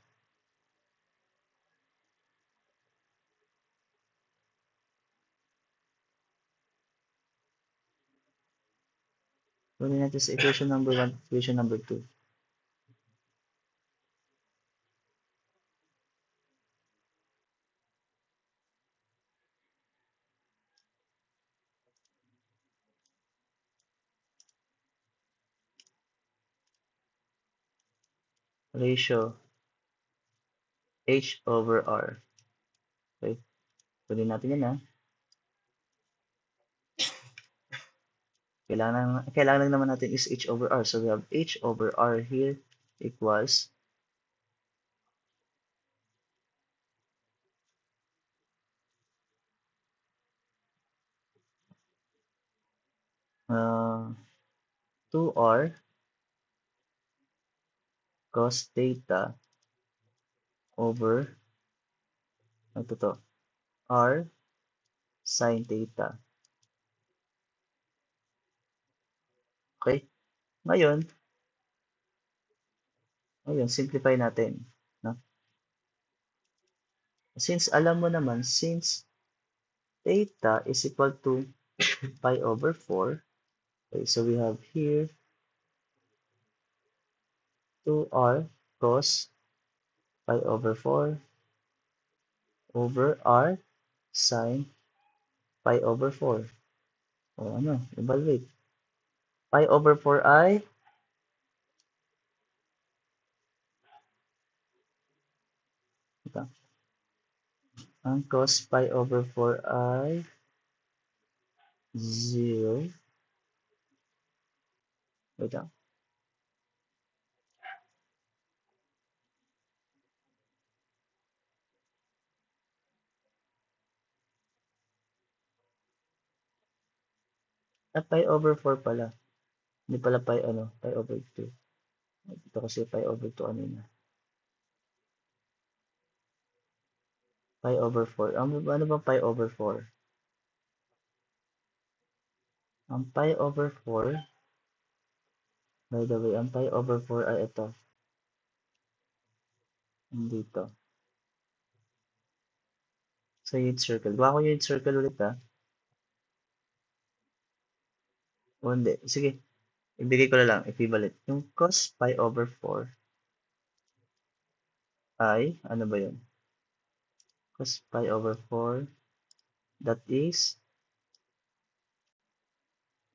S1: Kunin natin sa equation number 1, equation number 2. Ratio H over R. Okay. Kunin natin yan, ha. Kailangan lang naman natin is H over R. So we have H over R here equals uh, 2R cos theta over ito to, R sin theta. Okay? Ngayon, simplify natin. No? Since alam mo naman, since theta is equal to pi over 4, okay, so we have here 2R cos pi over 4 over R sin pi over 4. O ano, evaluate. Pi over 4 ay ito. Ang cos pi over 4 ay 0. Wait lang. At pi over 4 pala. Hindi pala pi over 2. Ito kasi pi over 2 ano na. Pi over 4. Ano ba pi over 4? Ang pi over 4, by the way, ang pi over 4 ay ito. Dito. Sa unit circle. Gawa ko unit circle ulit ha. O hindi. Sige. Ibigay ko na lang. Equivalent. Yung cos pi over 4 ay, ano ba yun? Cos pi over 4, that is,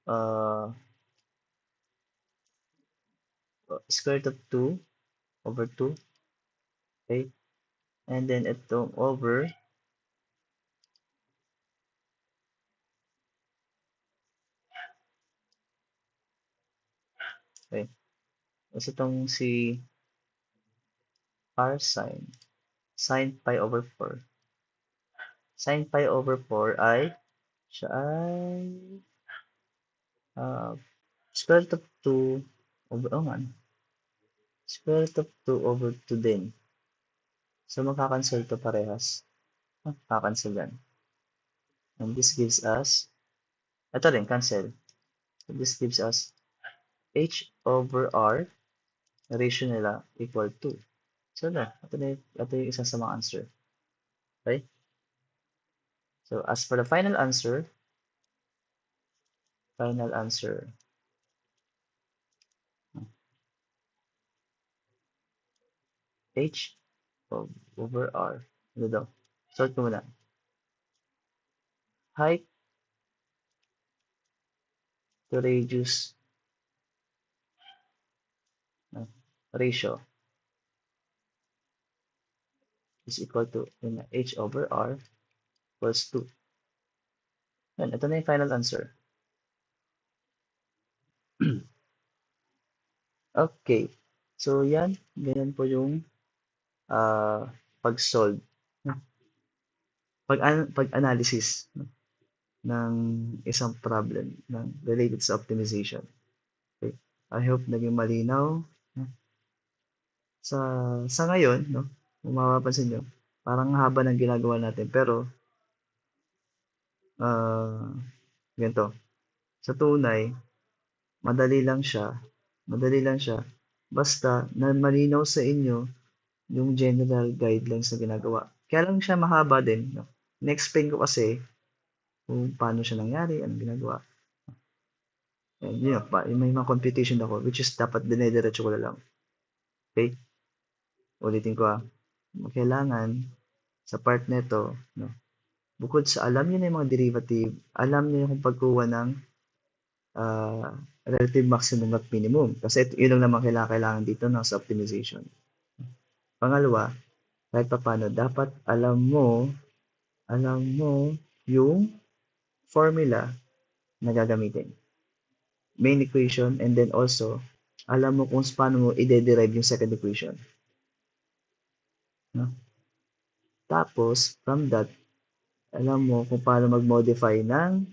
S1: uh, square root of 2 over 2. Okay? And then itong over, okay? Tapos itong si r sin pi over 4. Sin pi over 4 ay, siya ay, uh, square root of 2 over, oh man, square root of 2 over 2 din. So, magkakancel to parehas. Kakancel yan. And this gives us, ito rin, cancel. So, this gives us h over r, ratio nila equal to. So, ito yung isa sa mga answer. Okay? So, as for the final answer, h over r. Ano daw? Sort ko muna. Height to radius ratio is equal to h over r equals 2. Yan, ito na yung final answer. Okay. So, yan. Ganyan po yung pag-solve, pag-analysis ng isang problem ng related sa optimization. Okay. I hope naging malinaw. Sa ngayon, no, kung mapapansin nyo, parang haba ng ginagawa natin. Pero, ganito. Sa tunay, madali lang siya. Basta na malinaw sa inyo yung general guidelines na ginagawa. Kaya lang siya mahaba din. No? In-explain ko kasi kung paano siya nangyari, anong ginagawa. And yun, may mga computation ako, which is dapat dinediretso ko na lang. Okay? Ulitin ko kailangan sa part nito, no, bukod sa alam niyo na yung mga derivative, alam niyo yung pagkuha ng relative maximum at minimum. Kasi yun lang naman kailangan dito no, sa optimization. Pangalawa, kahit pa paano, dapat alam mo yung formula na gagamitin. Main equation, and then also, alam mo kung paano mo i-derive yung second equation. No? Tapos, from that, alam mo kung paano mag-modify ng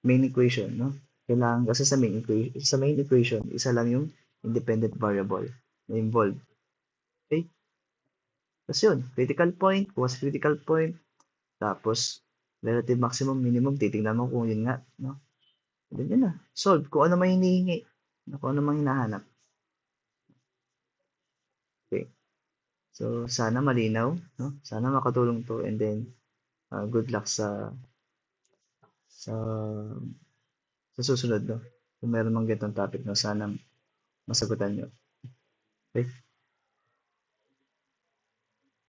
S1: main equation. No? Kailangan, kasi sa main equation, isa lang yung independent variable na involved. Okay? Tapos yun, critical point, was critical point, tapos relative maximum, minimum, titingnan mo kung yun nga. No? Then yun na, solve. Kung ano man hinihingi, kung ano man hinahanap. Okay. So, sana malinaw. No? Sana makatulong to, and then, good luck sa susunod. No? Kung meron mang ganitong topic, no? Sana masagutan nyo. Okay?